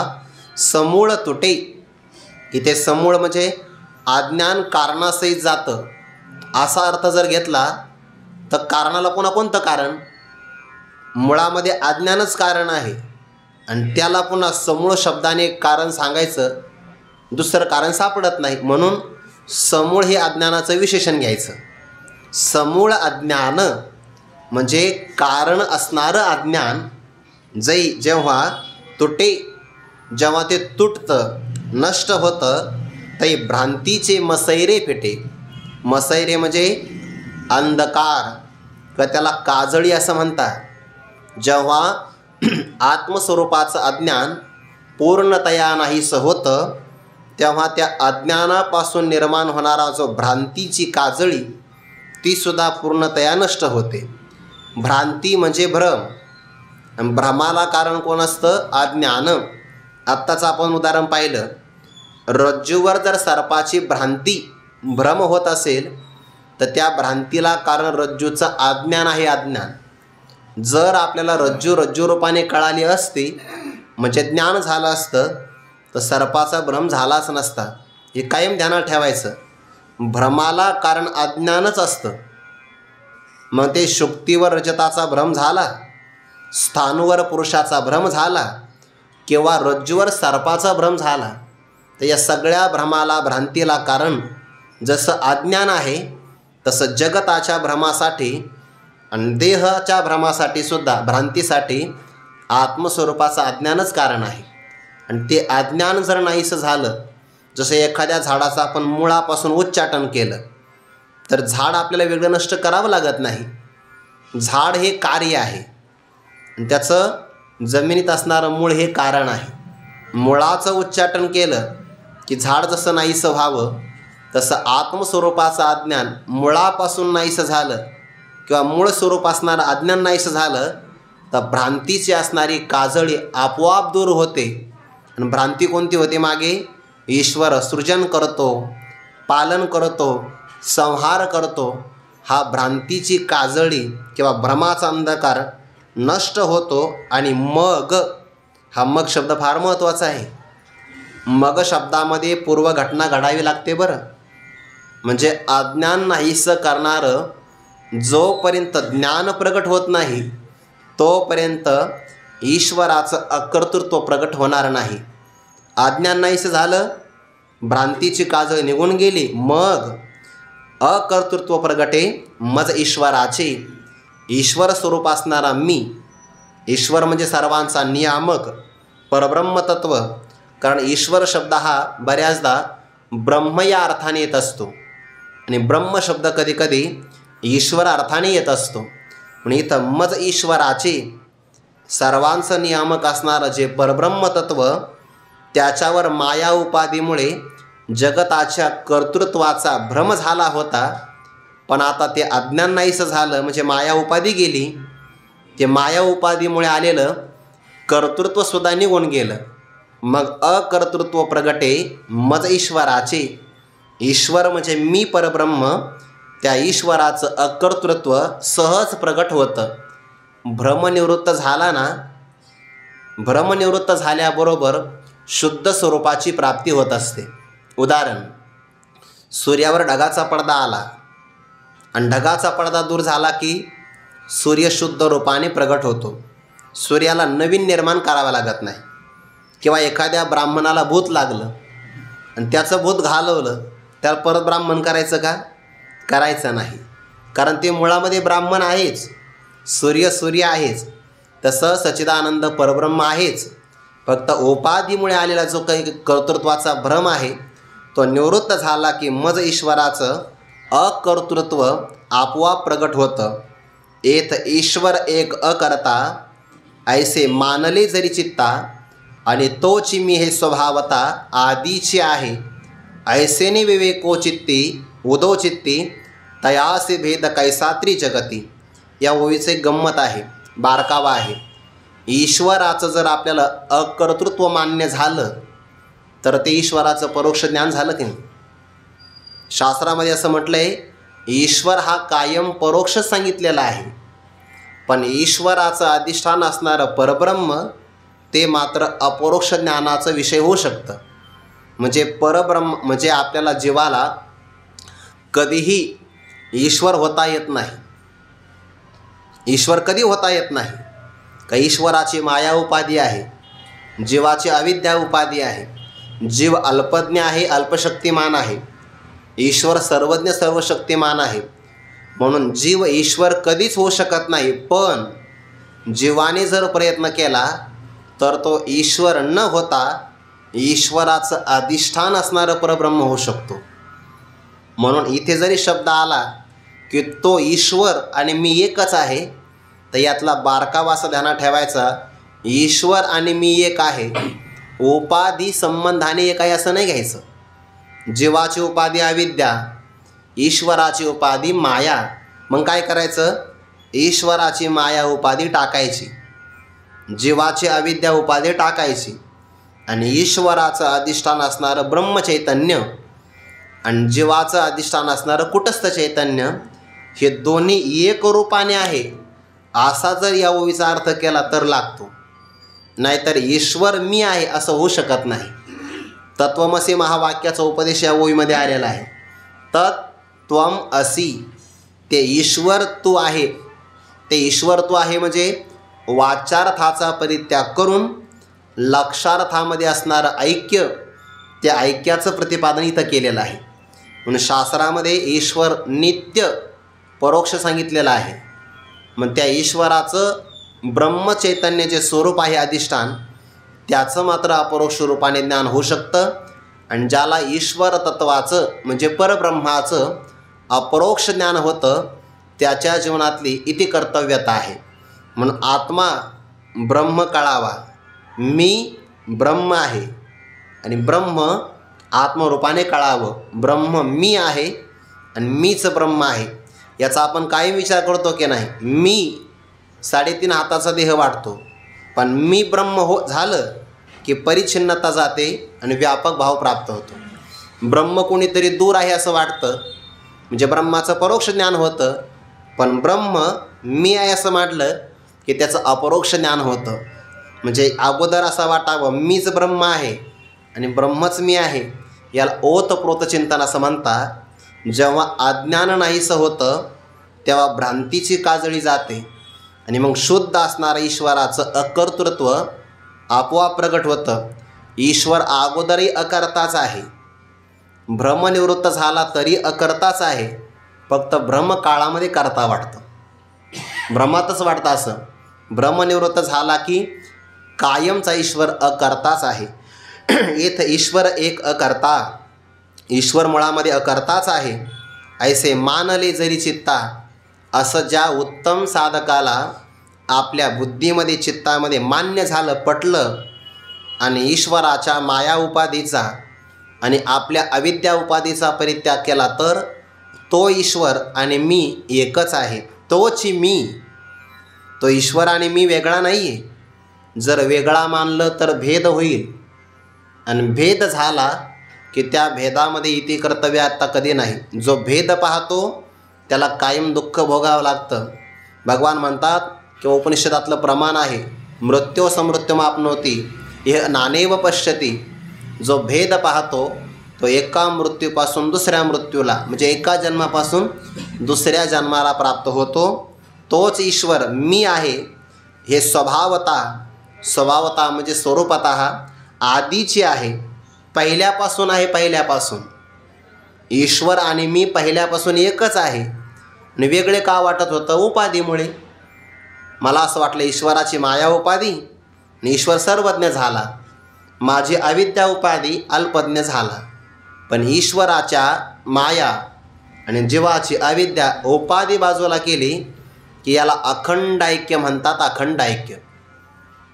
समूळ तुटे. इथे समूळ म्हणजे अज्ञान कारणासहित जातं असा अर्थ जर घेतला तर कारणाला पुन्हा कोणतं कारण, मुळामध्ये अज्ञानच कारण आहे आणि त्याला पुन्हा समूळ शब्दाने कारण सांगायचं, दुसरं कारण सापडत नाही. म्हणून समूळ हे अज्ञानाचं विशेषण घ्यायचं. समूळ अज्ञान म्हणजे कारण असणारं अज्ञान जै जेव्हा तुटे, जेव्हा ते तुटतं नष्ट होतं, तै भ्रांतीचे मसैरे फिटे. मसैरे म्हणजे अंधकार किंवा त्याला काजळी असं म्हणतात. जेव्हा आत्मस्वरूपाचं अज्ञान पूर्णतया नाहीसं होतं तेव्हा त्या अज्ञानापासून निर्माण होणारा जो भ्रांतीची काजळी तीसुद्धा पूर्णतया नष्ट होते. भ्रांती म्हणजे भ्रम, आणि भ्रमाला कारण कोण असतं, अज्ञान. आत्ताच आपण उदाहरण पाहिलं, रज्जूवर जर सर्पाची भ्रांती भ्रम होत असेल तर त्या भ्रांतीला कारण रज्जूचं अज्ञान आहे. अज्ञान जर आपल्याला रज्जू रूपाने कळाली असती म्हणजे ज्ञान झालं असतं तर सर्पाचा भ्रम झालाच नसता. हे कायम ध्यानात ठेवायचं. भ्रमाला कारण अज्ञानच असतं. मग ते शुक्तीवर रजताचा भ्रम झाला, स्थाणूवर पुरुषाचा भ्रम झाला किंवा रज्जूवर सर्पाचा भ्रम झाला, तर या सगळ्या भ्रमाला भ्रांतीला कारण जसं अज्ञान आहे तसं जगताच्या भ्रमासाठी आणि देहाच्या भ्रमासाठी सुद्धा भ्रांतीसाठी आत्मस्वरूपाचं अज्ञानच कारण आहे. आणि ते अज्ञान जर नाहीसं झालं, जसं एखाद्या झाडाचं आपण मुळापासून उच्चाटन केलं तर झाड आपल्याला वेगळं नष्ट करावं लागत नाही. झाड हे कार्य आहे आणि त्याचं जमिनीत असणारं मूळ हे कारण आहे. मुळाचं उच्चाटन केलं की झाड जसं नाहीसं व्हावं तसं आत्मस्वरूपाचं अज्ञान मुळापासून नाहीसं झालं किंवा मूळ स्वरूप असणारं अज्ञान नाहीसं झालं तर भ्रांतीची असणारी काजळी आपोआप दूर होते. आणि भ्रांती कोणती होते मागे, ईश्वर सृजन करतो, पालन करतो, संहार करतो. हा भ्रांतीची काजळी किंवा भ्रमाचा अंधकार नष्ट होतो. आणि मग हा मग शब्द फार महत्त्वाचा आहे. मग शब्दामध्ये पूर्व घटना घडावी लागते बरं. म्हणजे अज्ञान नाहीसं करणारं जोपर्यंत ज्ञान प्रगट होत नाही तोपर्यंत ईश्वराचं अकर्तृत्व प्रगट होणार नाही. अज्ञान नाहीसं झालं, भ्रांतीची काजळ निघून गेली, मग अकर्तृत्व प्रगटे मज ईश्वराचे. ईश्वर स्वरूप असणारा मी, ईश्वर म्हणजे सर्वांचा नियामक परब्रह्मतत्व. कारण ईश्वर शब्द हा बऱ्याचदा ब्रह्म या अर्थाने येत असतो आणि ब्रह्म शब्द कधीकधी ईश्वर अर्थाने येत असतो. म्हणून इथं मज ईश्वराचे, सर्वांचं नियामक असणारं जे परब्रह्मतत्व त्याच्यावर माया उपाधीमुळे जगताच्या कर्तृत्वाचा भ्रम झाला होता. पण आता ते अज्ञान नाहीसं झालं म्हणजे माया उपाधी गेली. ते माया उपाधीमुळे आलेलं कर्तृत्वसुद्धा निघून गेलं. मग अकर्तृत्व प्रगटे मज ईश्वराचे. ईश्वर म्हणजे मी परब्रह्म, त्या ईश्वराचं अकर्तृत्व सहज प्रगट होतं. भ्रमनिवृत्त झाला ना, भ्रमनिवृत्त झाल्याबरोबर शुद्ध स्वरूपाची प्राप्ती होत असते. उदाहरण, सूर्यावर ढगाचा पडदा आला आणि ढगाचा पडदा दूर झाला की सूर्य शुद्ध रूपाने प्रगट होतो. सूर्याला नवीन निर्माण करावं लागत नाही. किंवा एखाद्या ब्राह्मणाला भूत लागलं आणि त्याचं भूत घालवलं, त्याला परत ब्राह्मण करायचं का? करायचं नाही. कारण ते मुळामध्ये ब्राह्मण आहेच, सूर्य आहेच. तसं सच्चिदानंद परब्रह्म आहेच. फक्त उपाधीमुळे आलेला जो काही कर्तृत्वाचा भ्रम आहे तो निवृत्त झाला की मज ईश्वराचं अकर्तृत्व आपोआप प्रगट होतं. एथ ईश्वर एक अकर्ता ऐसे मानले जरी चित्ता, आणि तोची मी हे स्वभावता आधीचे आहे. ऐसेने विवेको चित्ती उदो चित्ती तयासे भेद कैसात्री जगती. या ओवीचं एक गंमत आहे, बारकावा आहे. ईश्वराचं जर आपल्याला अकर्तृत्व मान्य झालं तर ते ईश्वराचं परोक्ष ज्ञान झालं की नाही. शास्त्रामध्ये असं म्हटलं आहे, ईश्वर हा कायम परोक्ष सांगितलेला आहे, पण ईश्वराचं अधिष्ठान असणारं परब्रह्म ते मात्र अपरोक्ष ज्ञानाचा विषय होऊ शकतं. म्हणजे परब्रह्म म्हणजे आपल्याला जीवाला कधीही ईश्वर होता येत नाही. ईश्वर कधी होता येत नाही का? ईश्वराची माया उपाधी आहे, जीवाची अविद्या उपाधी आहे. जीव अल्पज्ञ आहे, अल्पशक्तिमान आहे. ईश्वर सर्वज्ञ सर्वशक्तिमान आहे. म्हणून जीव ईश्वर कधीच होऊ शकत नाही. पण जीवाने जर प्रयत्न केला तर तो ईश्वर न होता ईश्वराचं अधिष्ठान असणारं परब्रह्म होऊ शकतो. म्हणून इथे जरी शब्द आला की तो ईश्वर आणि मी एकच आहे, तर यातला बारकावा असा ध्यानात ठेवायचा, ईश्वर आणि मी एक आहे, उपाधी संबंधाने एक आहे असं नाही घ्यायचं. जीवाची उपाधी अविद्या, ईश्वराची उपाधी माया. मग काय करायचं? ईश्वराची माया उपाधी टाकायची, जीवाची अविद्या उपाधी टाकायची, आणि ईश्वराचं अधिष्ठान असणारं ब्रह्मचैतन्य आणि जीवाचं अधिष्ठान असणारं कुटस्थ चैतन्य हे दोन्ही एक रूपाने आहे असा जर या ओवीचा अर्थ केला तर लागतो. नाहीतर ईश्वर मी आहे असं होऊ शकत नाही. तत्वमसी महावाक्याचा उपदेश या ओवीमध्ये आलेला आहे. तत्त्वम असी, ते ईश्वर तू आहे. ते ईश्वर तू आहे म्हणजे वाचार्थाचा परित्याग करून लक्षार्थामध्ये असणारं ऐक्य, त्या ऐक्याचं प्रतिपादन इथं केलेलं आहे. म्हणून शास्त्रामध्ये ईश्वर नित्य परोक्ष सांगितलेलं आहे. मग त्या ईश्वराचं ब्रह्मचैतन्य जे स्वरूप आहे अधिष्ठान, त्याचं मात्र अपरोक्ष रूपाने ज्ञान होऊ शकतं. आणि ज्याला ईश्वर तत्वाचं म्हणजे परब्रह्माचं अपरोक्ष ज्ञान होतं त्याच्या जीवनातली इति कर्तव्यता आहे. म्हणून आत्मा ब्रह्म कळावा, मी ब्रह्म आहे आणि ब्रह्म आत्मरूपाने कळावं. ब्रह्म मी आहे आणि मीच ब्रह्म आहे याचा आपण काही विचार करतो की नाही? मी 3.5 हाताचा देह वाटतो, पण मी ब्रह्म झालं की परिच्छिन्नता जाते आणि व्यापक भाव प्राप्त होतो. ब्रह्म कोणीतरी दूर आहे असं वाटतं म्हणजे ब्रह्माचं परोक्ष ज्ञान होतं, पण ब्रह्म मी आहे असं म्हटलं की त्याचं अपरोक्ष ज्ञान होतं. म्हणजे अगोदर असं वाटावं मीच ब्रह्म आहे आणि ब्रह्मच मी आहे, याला ओतप्रोत चिंतन असं म्हणतात. जेव्हा अज्ञान नाहीसं होतं तेव्हा भ्रांतीची काजळी जाते आणि मग शुद्ध असणारं ईश्वराचं अकर्तृत्व आपोआप प्रगट होतं. ईश्वर अगोदरही अकर्ताच आहे, भ्रमनिवृत्त झाला तरी अकर्ताच आहे, फक्त भ्रमकाळामध्ये कर्ता वाटतं, भ्रमातच वाटतं. असं भ्रमनिवृत्त झाला की कायमचा ईश्वर अकर्ताच आहे. इथं ईश्वर एक अकर्ता, ईश्वर मुळामध्ये अकर्ताच आहे ऐसे मानले जरी चित्ता, असं ज्या उत्तम साधकाला आपल्या बुद्धीमध्ये चित्तामध्ये मान्य झालं, पटलं आणि ईश्वराच्या माया उपाधीचा आणि आपल्या अविद्या उपाधीचा परित्याग केला तर तो ईश्वर आणि मी एकच आहे. तोच मी, तो ईश्वर आणि मी वेगळा नाही आहे. जर वेगळा मानलं तर भेद होईल आणि भेद झाला की त्या भेदामध्ये इति कर्तव्य आता कधी नाही. जो भेद पाहतो त्याला कायम दुःख भोगावं लागतं. भगवान म्हणतात किंवा उपनिषदातलं प्रमाण आहे, मृत्यो समृत्युमाप्नोति यह नानेव पश्यति. जो भेद पाहतो तो एका मृत्यूपासून दुसऱ्या मृत्यूला म्हणजे एका जन्मापासून दुसऱ्या जन्माला प्राप्त होतो. तोच ईश्वर मी आहे हे स्वभावता म्हणजे स्वरूपतः आधीची आहे, पहिल्यापासून आहे. पहिल्यापासून ईश्वर आणि मी पहिल्यापासून एकच आहे आणि वेगळे का वाटत होतं? उपाधीमुळे. मला असं वाटलं ईश्वराची माया उपाधी आणि ईश्वर सर्वज्ञ झाला, माझी अविद्या उपाधी अल्पज्ञ झाला. पण ईश्वराच्या माया आणि जीवाची अविद्या उपाधी बाजूला केली की याला अखंड ऐक्य म्हणतात. अखंड ऐक्य.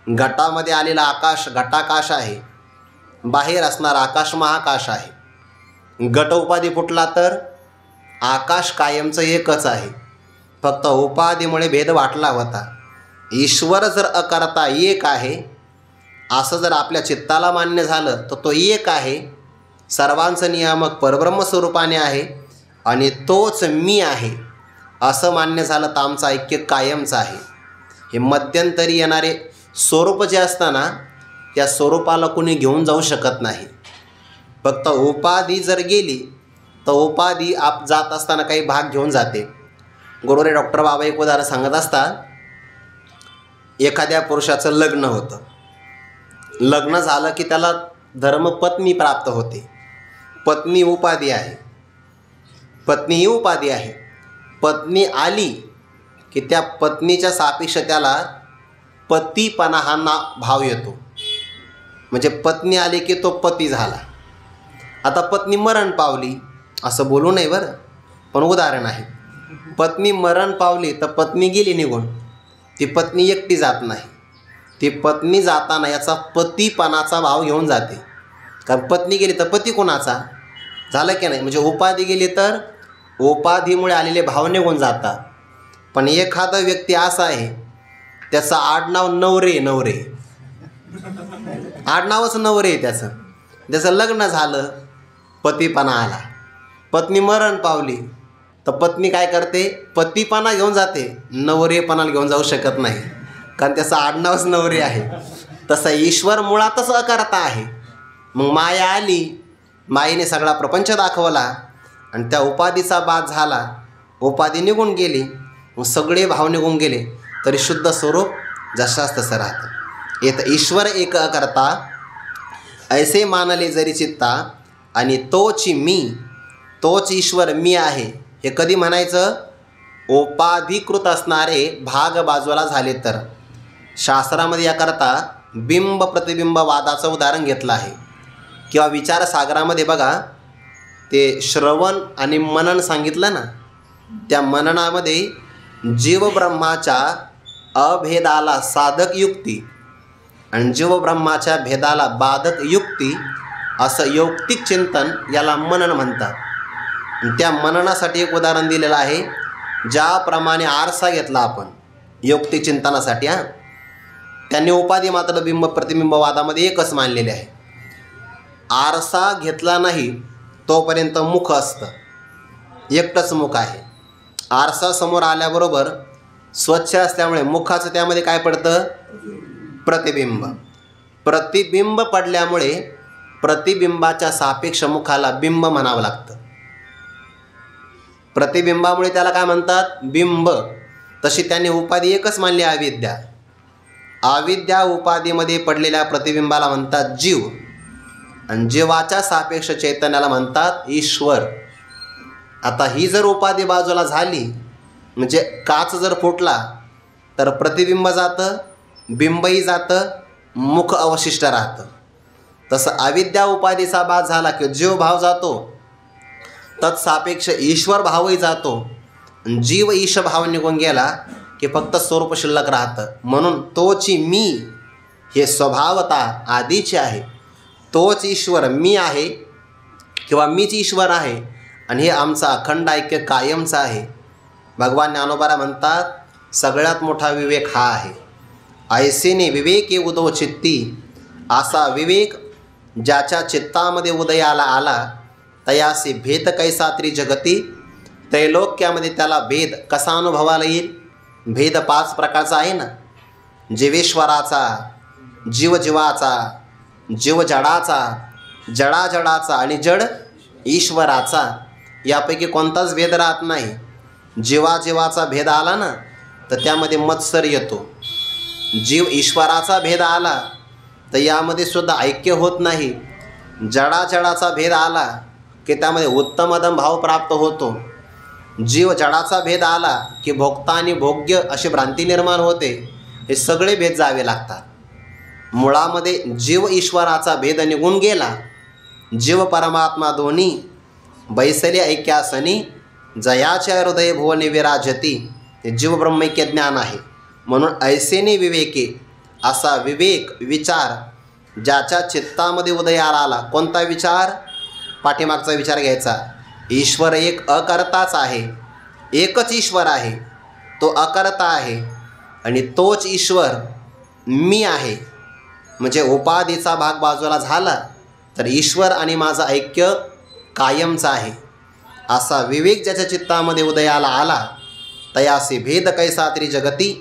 घटामध्ये आलेला आकाश घटाकाश आहे, बाहेर असणारा आकाश महाकाश आहे. घट उपाधी फुटला तर आकाश कायमचं एकच आहे, फक्त उपाधीमुळे भेद वाटला होता. ईश्वर जर अकर्ता एक आहे असं जर आपल्या चित्ताला मान्य झालं तर तो एक आहे, सर्वांचं नियामक परब्रह्म स्वरूपाने आहे आणि तोच मी आहे असं मान्य झालं तर आमचं ऐक्य कायमचं आहे. हे मध्यंतरी येणारे स्वरूप जे असताना त्या स्वरूपाला कोणी घेऊन जाऊ शकत नाही. फक्त उपाधी जर गेली तर उपाधी आप जात असताना काही भाग घेऊन जाते. गुरुदेव डॉक्टर बाबा एक उदाहरण सांगत असतात. एखाद्या पुरुषाचं लग्न होतं. लग्न झालं की त्याला धर्मपत्नी प्राप्त होते. पत्नी उपाधी आहे. पत्नी ही उपाधी आहे. पत्नी आली की त्या पत्नीच्या सापेक्ष त्याला पतीपणा हा भाव येतो. म्हणजे पत्नी आली की तो पती झाला. आता पत्नी मरण पावली असं बोलू नये बरं, पण उदाहरण आहे. पत्नी मरण पावली तर पत्नी गेली निघून. ती पत्नी एकटी जात नाही. ती पत्नी जाताना याचा पतीपणाचा भाव घेऊन जाते. कारण पत्नी गेली तर पती कोणाचा झालं की नाही. म्हणजे उपाधी गेली तर उपाधीमुळे आलेले भाव निघून जातात. पण एखादा व्यक्ती असा आहे त्याचं आडनाव नवरे नवरे, आडनावच नवरे त्याचं. त्याचं लग्न झालं, पतीपणा आला, पत्नी मरण पावली तर पत्नी काय करते, पतीपणा घेऊन जाते, नवरेपणाला घेऊन जाऊ शकत नाही. कारण त्याचं आडनावच नवरे आहे. तसं ईश्वर मुळातच अकर्ता आहे. मग माया आली, मायेने सगळा प्रपंच दाखवला आणि त्या उपाधीचा बाद झाला. उपाधी निघून गेली, मग सगळे भाव निघून गेले तरी शुद्ध स्वरूप जशास तसं राहतं. येतं ईश्वर एक अकर्ता ऐसे मानले जरी चित्ता आणि तोची मी, तोच ईश्वर मी आहे हे कधी म्हणायचं, उपाधीकृत असणारे भाग बाजूला झाले तर. शास्त्रामध्ये याकरता बिंब प्रतिबिंब वादाचं उदाहरण घेतलं आहे. किंवा विचारसागरामध्ये बघा ते श्रवण आणि मनन सांगितलं ना, त्या मननामध्ये जीवब्रह्माच्या अभेदाला साधक युक्ती आणि जीवब्रह्माच्या भेदाला बाधक युक्ती असं यौक्तिक चिंतन याला मनन म्हणतात. त्या मननासाठी एक उदाहरण दिलेलं आहे. ज्याप्रमाणे आरसा घेतला आपण यौक्तिक चिंतनासाठी, त्यांनी उपाधी मात्र बिंब प्रतिबिंबवादामध्ये एकच मानलेले आहे. आरसा घेतला नाही तोपर्यंत मुख असतं, एकटंच मुख आहे. आरसा समोर आल्याबरोबर स्वच्छ असल्यामुळे मुखाचं त्यामध्ये काय पडतं, प्रतिबिंब. प्रतिबिंब पडल्यामुळे प्रतिबिंबाच्या सापेक्ष मुखाला बिंब म्हणावं लागतं. प्रतिबिंबामुळे त्याला काय म्हणतात, बिंब. तशी त्यांनी उपाधी एकच मानली, अविद्या. अविद्या उपाधीमध्ये पडलेल्या प्रतिबिंबाला म्हणतात जीव आणि जीवाच्या सापेक्ष चैतन्याला म्हणतात ईश्वर. आता ही जर उपाधी बाजूला झाली म्हणजे काच जर फुटला तर प्रतिबिंब जातं, बिंबही जातं, मुख अवशिष्ट राहतं. तसं अविद्या उपाधीचा बाद झाला की जीव भाव जातो, तत्सापेक्ष ईश्वर भावही जातो. जीव ईश भाव निघून गेला की फक्त स्वरूप शिल्लक राहतं. म्हणून तोची मी हे स्वभावता आधीचे आहे. तोच ईश्वर मी आहे किंवा मीच ईश्वर आहे आणि हे आमचा अखंड ऐक्य कायमचा आहे. भगवान ज्ञानोबा म्हणतात सगळ्यात मोठा विवेक हा आहे. ऐसेने विवेके उदो चित्ती, असा विवेक ज्याच्या चित्तामध्ये उदयाला आला तयासे भेद कैसा त्रिजगती, त्रैलोक्यामध्ये त्याला भेद कसा अनुभवाला येईल. भेद 5 प्रकारचा आहे ना, जीवेश्वराचा, जीवजीवाचा, जीवजडाचा, जडाजडाचा आणि जड ईश्वराचा. यापैकी कोणताच भेद राहत नाही. जीवाजीवाचा भेद आला ना तर त्यामध्ये मत्सर येतो. जीव ईश्वराचा भेद आला तर यामध्ये सुद्धा ऐक्य होत नाही. जडाजडाचा भेद आला की त्यामध्ये उत्तम अधम भाव प्राप्त होतो. जीव जडाचा भेद आला की भोक्ता आणि भोग्य अशी भ्रांती निर्माण होते. हे सगळे भेद जावे लागतात. मुळामध्ये जीव ईश्वराचा भेद निघून गेला. जीव परमात्मा दोन्ही बैसले ऐक्यासनी, जयाच्या हृदय भुवने विराजती. हे जीव ब्रह्मैक्य ज्ञान आहे. म्हणून ऐसेने विवेके, असा विवेक विचार ज्याच्या चित्तामध्ये उदयाला आला. कोणता विचार, पाठीमागचा विचार घ्यायचा. ईश्वर एक अकर्ताच आहे, एकच ईश्वर आहे, तो अकर्ता आहे आणि तोच ईश्वर मी आहे म्हणजे उपाधीचा भाग बाजूला झाला तर ईश्वर आणि माझं ऐक्य कायमचं आहे असा विवेक ज्याच्या चित्तामध्ये उदयाला आला, तयासे भेद कैसा तरी जगती,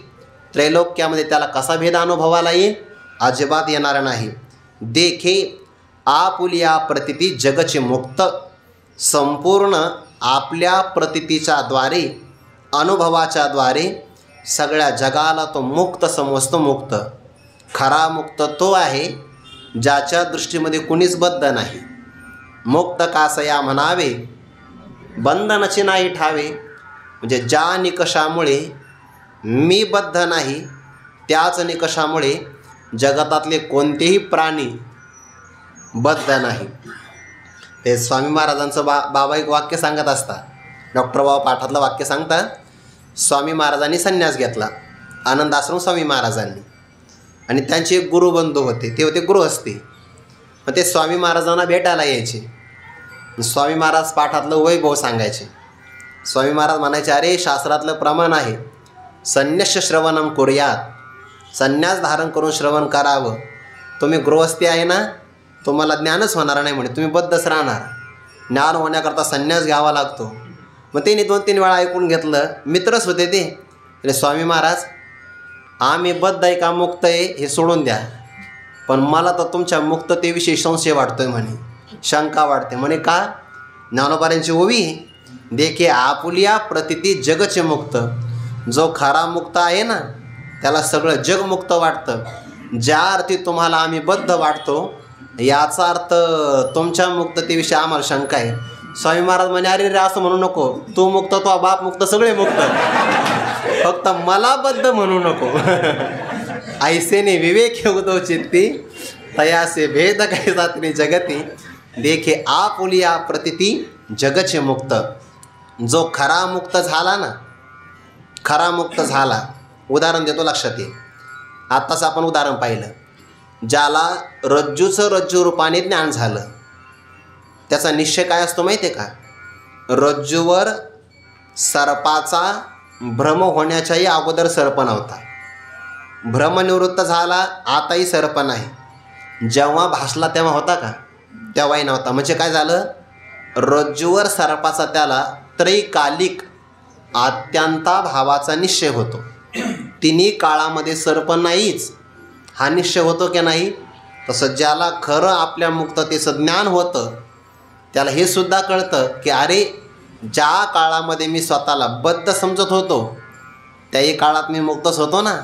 त्रैलोक्यामध्ये त्याला कसा भेद अनुभवाला येईल? अजिबात येणार नाही. देखे आपुलिया प्रतिती जगचे मुक्त, संपूर्ण आपल्या प्रतितीच्या द्वारे, अनुभवाच्या द्वारे सगळ्या जगाला तो मुक्त समजतो. मुक्त, खरा मुक्त तो आहे ज्याच्या दृष्टीमध्ये कुणीच बद्ध नाही. मुक्त कासया म्हणावे बंधनची नाही ठावे, म्हणजे ज्या निकषामुळे मी बद्ध नाही त्याच निकषामुळे जगतातले कोणतेही प्राणी बद्ध नाही. ते स्वामी महाराजांचं बाबा एक वाक्य सांगत असतात. डॉक्टर बाबा पाठातलं वाक्य सांगतात. स्वामी महाराजांनी संन्यास घेतला, आनंदाश्रम स्वामी महाराजांनी, आणि त्यांचे एक गुरुबंधू होते, ते होते गृहस्थी. मग ते स्वामी महाराजांना भेटायला यायचे. स्वामी महाराज पाठातलं वैभव सांगायचे. स्वामी महाराज म्हणायचे, अरे शास्त्रातलं प्रमाण आहे संन्यास्य श्रवणम कुर्यात, संन्यास धारण करून श्रवण करावं. तुम्ही गृहस्थी आहे ना, तुम्हाला ज्ञानच होणार नाही म्हणे, तुम्ही बद्धच राहणार. ज्ञान होण्याकरता संन्यास घ्यावा लागतो. मग त्यांनी 2-3 वेळा ऐकून घेतलं. मित्रच होते ते. स्वामी महाराज, आम्ही बद्ध आहे का मुक्त आहे हे सोडून द्या, पण मला तर तुमच्या मुक्ततेविषयी संशय वाटतोय म्हणे, शंका वाटते म्हणे. का? ज्ञानोबाऱ्यांची ओवी, देखे आपुलिया प्रतिती जगचे मुक्त, जो खरा मुक्त आहे ना त्याला सगळं जग मुक्त वाटतं. ज्या अर्थी तुम्हाला आम्ही बद्ध वाटतो याचा अर्थ तुमच्या मुक्ततेविषयी आम्हाला शंका आहे. स्वामी महाराज म्हणे, अरे रे असं म्हणू नको, तू मुक्त, तो बाप मुक्त, सगळे मुक्त, फक्त मला बद्ध म्हणू नको. ऐसेने विवेक उदो चित्ती, तयासे भेद कैसा तरी जगती, देखे आपुलिया प्रतिती जगचे मुक्त. जो खरा मुक्त झाला ना, खरा मुक्त झाला. उदाहरण देतो, लक्षात येईल. आत्ताच आपण उदाहरण पाहिलं, ज्याला रज्जूचं रज्जू रूपाने ज्ञान झालं त्याचा निश्चय काय असतो माहिती आहे का? रज्जूवर सर्पाचा भ्रम होण्याच्याही अगोदर सर्प नव्हता. भ्रमनिवृत्त झाला, आताही सर्प नाही. जेव्हा भासला तेव्हा होता का? तेव्हाही नव्हता. म्हणजे काय झालं? रज्जूवर सर्पाचा त्याला त्रैकालिक आत्यांता भावाचा निश्चय होतो. तिन्ही काळामध्ये सर्प नाहीच हा निश्चय होतो की नाही? तसं ज्याला खरं आपल्या मुक्ततेचं ज्ञान होतं त्याला हे सुद्धा कळतं की अरे, ज्या काळामध्ये मी स्वतःला बद्ध समजत होतो त्याही काळात मी मुक्तच होतो ना,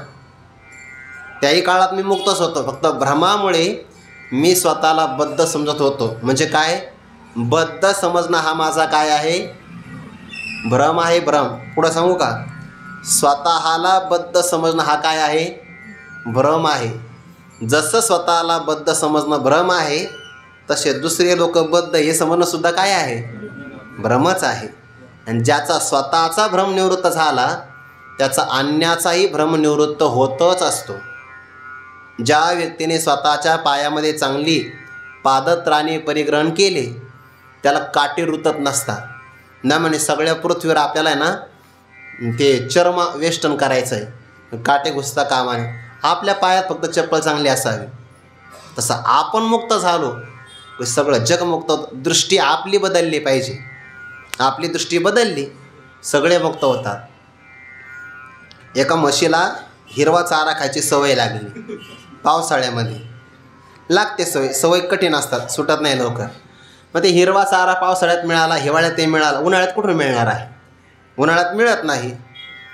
त्याही काळात मी मुक्तच होतो. फक्त भ्रमामुळे मी स्वतःला बद्ध समजत होतो. म्हणजे काय? बद्ध समजणं हा माझा काय आहे? भ्रम आहे. भ्रम. पुढं सांगू का? स्वतःला बद्ध समजणं हा काय आहे? भ्रम आहे. जसं स्वतःला बद्ध समजणं भ्रम आहे, तसे दुसरे लोक बद्ध हे समजणं सुद्धा काय आहे? भ्रमच आहे. आणि ज्याचा स्वतःचा भ्रम निवृत्त झाला त्याचा अन्याचाही भ्रम निवृत्त होतच असतो. ज्या व्यक्तीने स्वतःच्या पायामध्ये चांगली पादत्राणे परिग्रहण केले त्याला काटे रुतत नसतात ना. म्हणे सगळ्या पृथ्वीवर आपल्याला आहे ना ते चर्म वेष्टन करायचं आहे, काटे घुसता कामा नये. आपल्या पायात फक्त चप्पल चांगली असावी. तसं आपण मुक्त झालो, सगळं जग मुक्त. दृष्टी आपली बदलली पाहिजे. आपली दृष्टी बदलली, सगळे मुक्त होतात. एका म्हशीला हिरवा चारा खायची सवय लागली. पावसाळ्यामध्ये लागते सवय. सवय कठीण असतात, सुटत नाही लवकर. मग ते हिरवा चारा पावसाळ्यात मिळाला, हिवाळ्यात ते मिळाला, उन्हाळ्यात कुठून मिळणार आहे? उन्हाळ्यात मिळत नाही.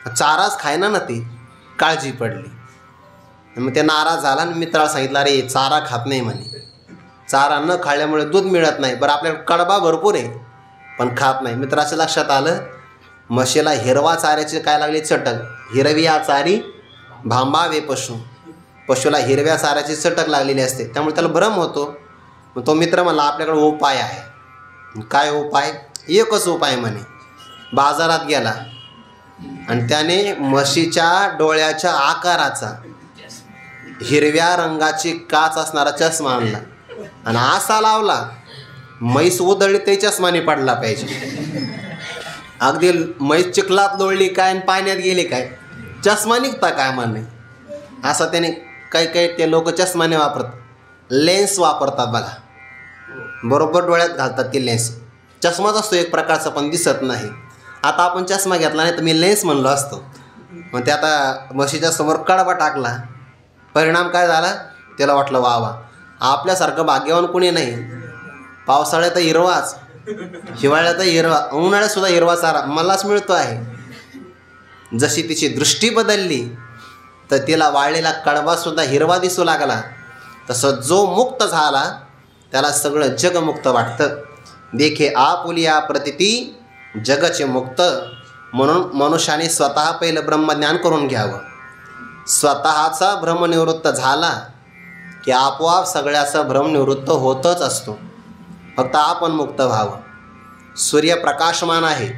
चाराच खायना ना ती. काळजी पडली. मग ते नाराज झाला आणि मित्राला सांगितलं, अरे चारा खात नाही म्हणे. चारा न खाल्ल्यामुळे दूध मिळत नाही. बरं, आपल्याला कडबा भरपूर आहे पण खात नाही. मित्राच्या लक्षात आलं, म्हशीला हिरवा चाऱ्याची काय लागली? चटक. हिरविया चारी भांबावे पशु. पशुला हिरव्या चाऱ्याची चटक लागलेली असते, त्यामुळे त्याला भ्रम होतो. मग तो मित्र म्हणला, आपल्याकडे उपाय आहे. काय उपाय? एकच उपाय म्हणे. बाजारात गेला आणि त्याने म्हशीच्या डोळ्याच्या आकाराचा हिरव्या रंगाची काच असणारा चष्मा आणला आणि असा लावला, म्हैस उधळली ते चष्माने पडला पाहिजे. अगदी म्हैस चिखलात लोळली काय आणि पाण्यात गेली काय, चष्मा निघता काय म्हणे. असा त्याने काही काही ते लोक चष्माने वापरतात, लेन्स वापरतात बघा, बरोबर डोळ्यात घालतात ते लेन्स. चष्माच असतो एक प्रकारचा पण दिसत नाही. आता आपण चष्मा घेतला नाही तर मी लेन्स म्हणलो असतो. मग ते आता म्हशीच्या समोर कडबा टाकला, परिणाम काय झाला, त्याला वाटलं वा वा आपल्यासारखं भाग्यवान कोणी नाही. पावसाळ्यात हिरवाच, हिवाळ्यात हिरवा, उन्हाळ्यातसुद्धा हिरवा चारा मलाच मिळतो आहे. जशी तिची दृष्टी बदलली तर तिला वाळलेला कडबासुद्धा हिरवा दिसू लागला. तसं जो मुक्त झाला त्याला सगळं जग मुक्त वाटतं. देखे आपुलिया प्रतिती जगचे मुक्त. म्हणून मनुष्याने स्वतः पहिलं ब्रह्मज्ञान करून घ्यावं. स्वतःचा भ्रमनिवृत्त झाला की आपोआप सगळ्याचा भ्रमनिवृत्त होतच असतो. फक्त आपण मुक्त व्हावं. सूर्य प्रकाशमान आहे.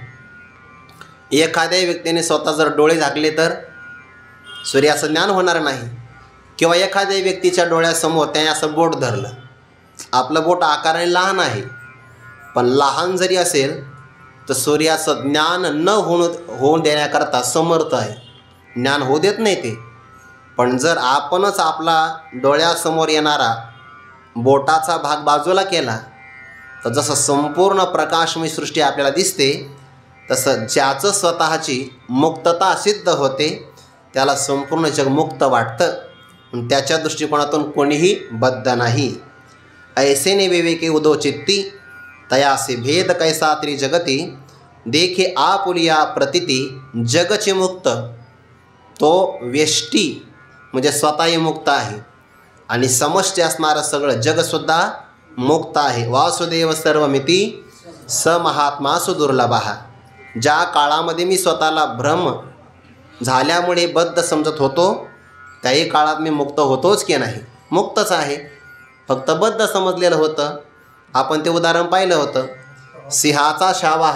एखाद्या व्यक्तीने स्वतः जर डोळे झाकले तर सूर्याचं ज्ञान होणार नाही. किंवा एखाद्या व्यक्तीच्या डोळ्यासमोर त्याने असं बोट धरलं, आपलं बोट आकाराने लहान आहे, पण लहान जरी असेल तर सूर्याचं ज्ञान न होऊन देण्याकरता समर्थ आहे. ज्ञान होऊ देत नाही ते. पण जर आपणच आपला डोळ्यासमोर येणारा बोटाचा भाग बाजूला केला तर जसं संपूर्ण प्रकाशमय सृष्टी आपल्याला दिसते, तसं ज्याचं स्वतःची मुक्तता सिद्ध होते त्याला संपूर्ण जग मुक्त वाटतं. त्याच्या दृष्टिकोनातून कोणीही बद्ध नाही. ऐसे ने विवेके उदो चित्ती तयासे भेद कैसा तरी जगती. देखे आपुलिया प्रतिती जगचे मुक्त. तो व्यष्टी म्हणजे स्वतःही मुक्त आहे आणि समष्टी असणारं सगळं जगसुद्धा मुक्त आहे. वासुदेव सर्वमिती स महात्मा सुदुर्लभः. ज्या काळामध्ये मी स्वतःला भ्रम झाल्यामुळे बद्ध समजत होतो त्याही काळात मी मुक्त होतोच की नाही? मुक्तच आहे, फक्त बद्ध समजलेलं होतं. आपण ते उदाहरण पाहिलं होतं. सिंहाचा शावा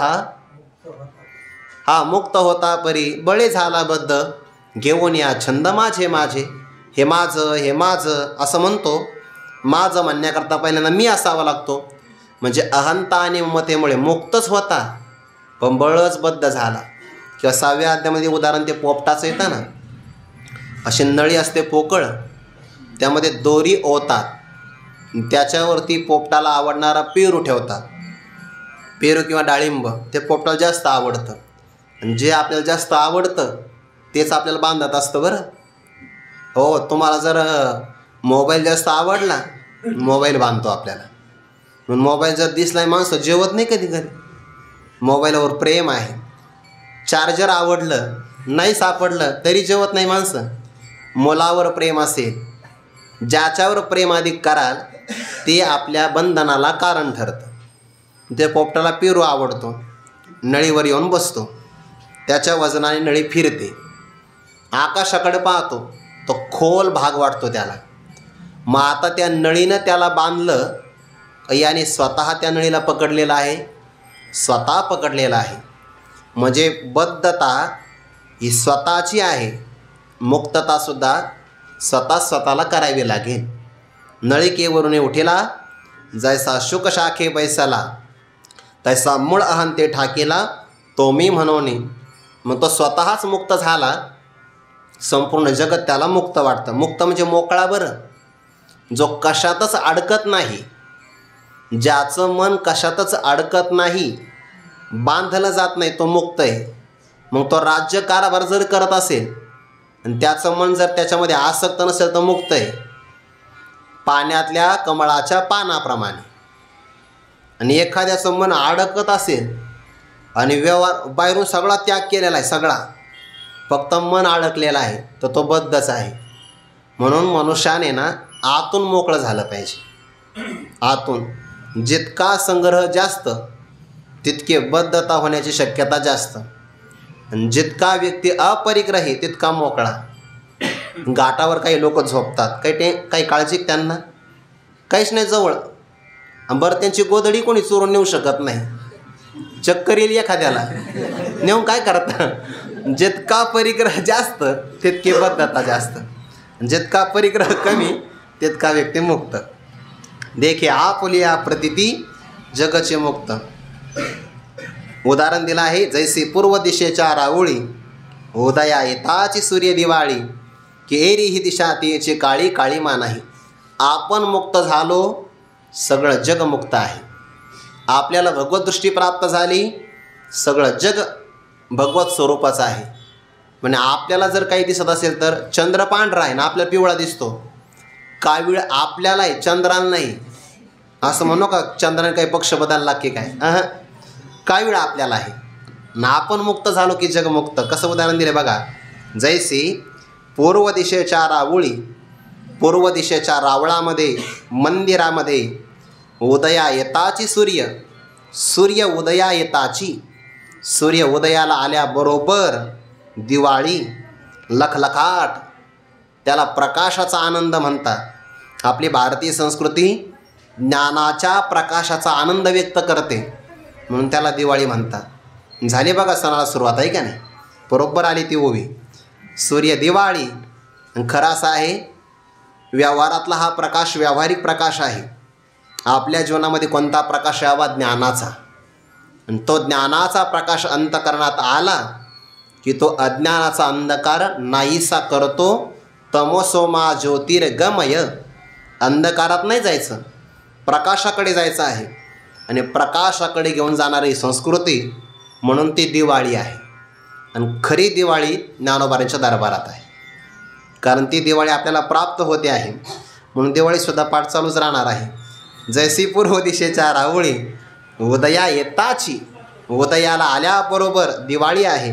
हा मुक्त होता परी बळे झाला बद्ध. घेऊन या छंद माझे माझे, हे माझं हे माझं असं म्हणतो. माझं म्हणण्याकरता पहिल्यांदा मी असावा लागतो. म्हणजे अहंता आणि ममतेमुळे मुक्तच होता पण बळच बद्ध झाला. किंवा 6व्या अध्यायामध्ये उदाहरण ते पोपटाचं येतं ना, अशी नळी असते पोकळ, त्यामध्ये दोरी ओतात, त्याच्यावरती पोपटाला आवडणारा पेरू ठेवतात. पेरू किंवा डाळिंब ते पोपटाला जास्त आवडतं आणि जे आपल्याला जास्त आवडतं तेच आपल्याला बांधत असतं बरं. हो, तुम्हाला जर मोबाईल जास्त आवडला, मोबाईल बांधतो आपल्याला. म्हणून मोबाईल जर दिसला माणसं जेवत नाही कधी कधी. मोबाईलवर प्रेम आहे. चार्जर आवडलं नाही सापडलं तरी जेवत नाही माणसं. मुलावर प्रेम असेल, ज्याच्यावर प्रेम अधिक कराल ते आपल्या बंधनाला कारण ठरतं. ते पोपटाला पेरू आवडतो, नळीवर येऊन बसतो, त्याच्या वजनाने नळी फिरते, आकाशाकडे पाहतो, तो खोल भाग वाटतो त्याला. मग आता त्या नळीनं त्याला बांधलं, याने स्वतः त्या नळीला पकडलेला आहे, स्वतः पकडलेला आहे. म्हणजे बद्धता ही स्वतःची आहे, मुक्ततासुद्धा स्वतःला करावी लागेल. नळिकेवरून उठेला जैसा शुक शाखे बैसला, तैसा मूळ अहंते ठाकेला तो मी म्हणून. मग तो स्वतःच मुक्त झाला, संपूर्ण जगत त्याला मुक्त वाटतं. मुक्त म्हणजे मोकळा बरं, जो कशातच अडकत नाही, ज्याचं मन कशातच अडकत नाही, बांधलं जात नाही, तो मुक्त आहे. मग तो राज्य कारभार जर करत असेल आणि त्याचं मन जर त्याच्यामध्ये आसक्त नसेल तर मुक्त आहे. पाण्यातल्या कमळाच्या पानाप्रमाणे. आणि एखाद्याचं मन अडकत असेल आणि व्यवहार बाहेरून सगळा त्याग केलेला आहे, सगळा फक्त मन अडकलेलं आहे, तर तो बद्धच आहे. म्हणून मनुष्याने ना आतून मोकळं झालं पाहिजे. आतून जितका संग्रह जास्त तितके बद्धता होण्याची शक्यता जास्त. आणि जितका व्यक्ती अपरिग्रही तितका मोकळा. घाटावर काही लोक झोपतात, काही काळजी त्यांना काहीच नाही जवळ. बरं, त्यांची गोधडी कोणी चोरून नेऊ शकत नाही. चक्कर येईल एखाद्याला, नेऊन काय करता? जितका परिग्रह जास्त तितकी बद्धता जास्त, जितका परिग्रह कमी तितका व्यक्ती मुक्त. देखे आपुलिया प्रतिती जगचे मुक्त. उदाहरण दिलं आहे, जैसे पूर्व दिशेच्या राऊळी उदया येताची सूर्य दिवाळी. की एरी ही दिशा तिची काळी काळीमा नाही. आपण मुक्त झालो, सगळं जग मुक्त आहे. आपल्याला भगवत दृष्टी प्राप्त झाली, सगळं जग भगवत स्वरूपाचं आहे. म्हणजे आपल्याला जर काही दिसत असेल तर चंद्र पांढरा आहे ना आपल्याला पिवळा दिसतो, कावीळ आपल्याला आहे, चंद्राला नाही. असं म्हणू का चंद्राने काही पक्ष बदलला की काय? कावीळ आपल्याला आहे ना. आपण मुक्त झालो की जग मुक्त. कसं उदाहरण दिले बघा. जैसे पूर्व दिशेच्या रावळी, पूर्व दिशेच्या रावळामध्ये मंदिरामध्ये उदया येताची सूर्य उदया येताची, सूर्य उदयाला आल्याबरोबर दिवाळी, लखलखाट, त्याला प्रकाशाचा आनंद म्हणतात. आपली भारतीय संस्कृती ज्ञानाच्या प्रकाशाचा आनंद व्यक्त करते म्हणून त्याला दिवाळी म्हणतात. झाली बघा सणाला सुरुवात, आहे का नाही? बरोबर आली ती ओवी. सूर्य दिवाळी. खरं असं आहे, व्यवहारातला हा प्रकाश व्यावहारिक प्रकाश आहे. आपल्या जीवनामध्ये कोणता प्रकाश यावा? ज्ञानाचा. आणि तो ज्ञानाचा प्रकाश अंतःकरणात आला की तो अज्ञानाचा अंधकार नाहीसा करतो. तमोसोमा ज्योतिर्गमय. अंधकारात नाही जायचं, प्रकाशाकडे जायचं आहे. आणि प्रकाशाकडे घेऊन जाणारी संस्कृती म्हणून ती दिवाळी आहे. आणि खरी दिवाळी ज्ञानोबांच्या दरबारात आहे, कारण ती दिवाळी आपल्याला प्राप्त होते आहे. म्हणून दिवाळीसुद्धा पाठ चालूच राहणार आहे. जैसी पूर्व दिशेच्या रावळी उदया येताची, उदयाला आल्याबरोबर दिवाळी आहे.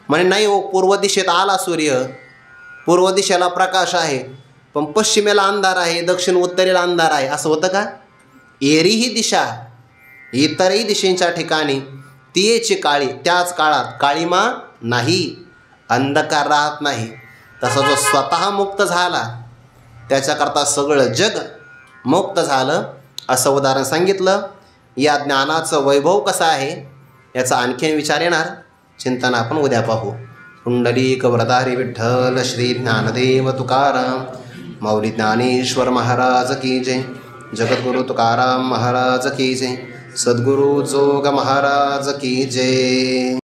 म्हणजे नाही हो, पूर्व दिशेत आला सूर्य, पूर्व दिशेला प्रकाश आहे, पण पश्चिमेला अंधार आहे, दक्षिण उत्तरेला अंधार आहे, असं होतं का? एरी ही दिशा, इतरही दिशेच्या ठिकाणी तिची काळी, त्याच काळात काळीमा नाही, अंधकार राहत नाही. तसा जो स्वतः मुक्त झाला त्याच्याकरता सगळं जग मुक्त झालं, असं उदाहरण सांगितलं. या ज्ञानाचं वैभव कसं आहे याचा आणखीन विचार येणार. चिंतन आपण उद्या पाहू. पुंडलिक वरदारी विठ्ठल श्री ज्ञानदेव तुकाराम माऊली ज्ञानेश्वर महाराज की जय. जगद्गुरु तुकाराम महाराज की जय. सद्गुरु जोग महाराज की जय.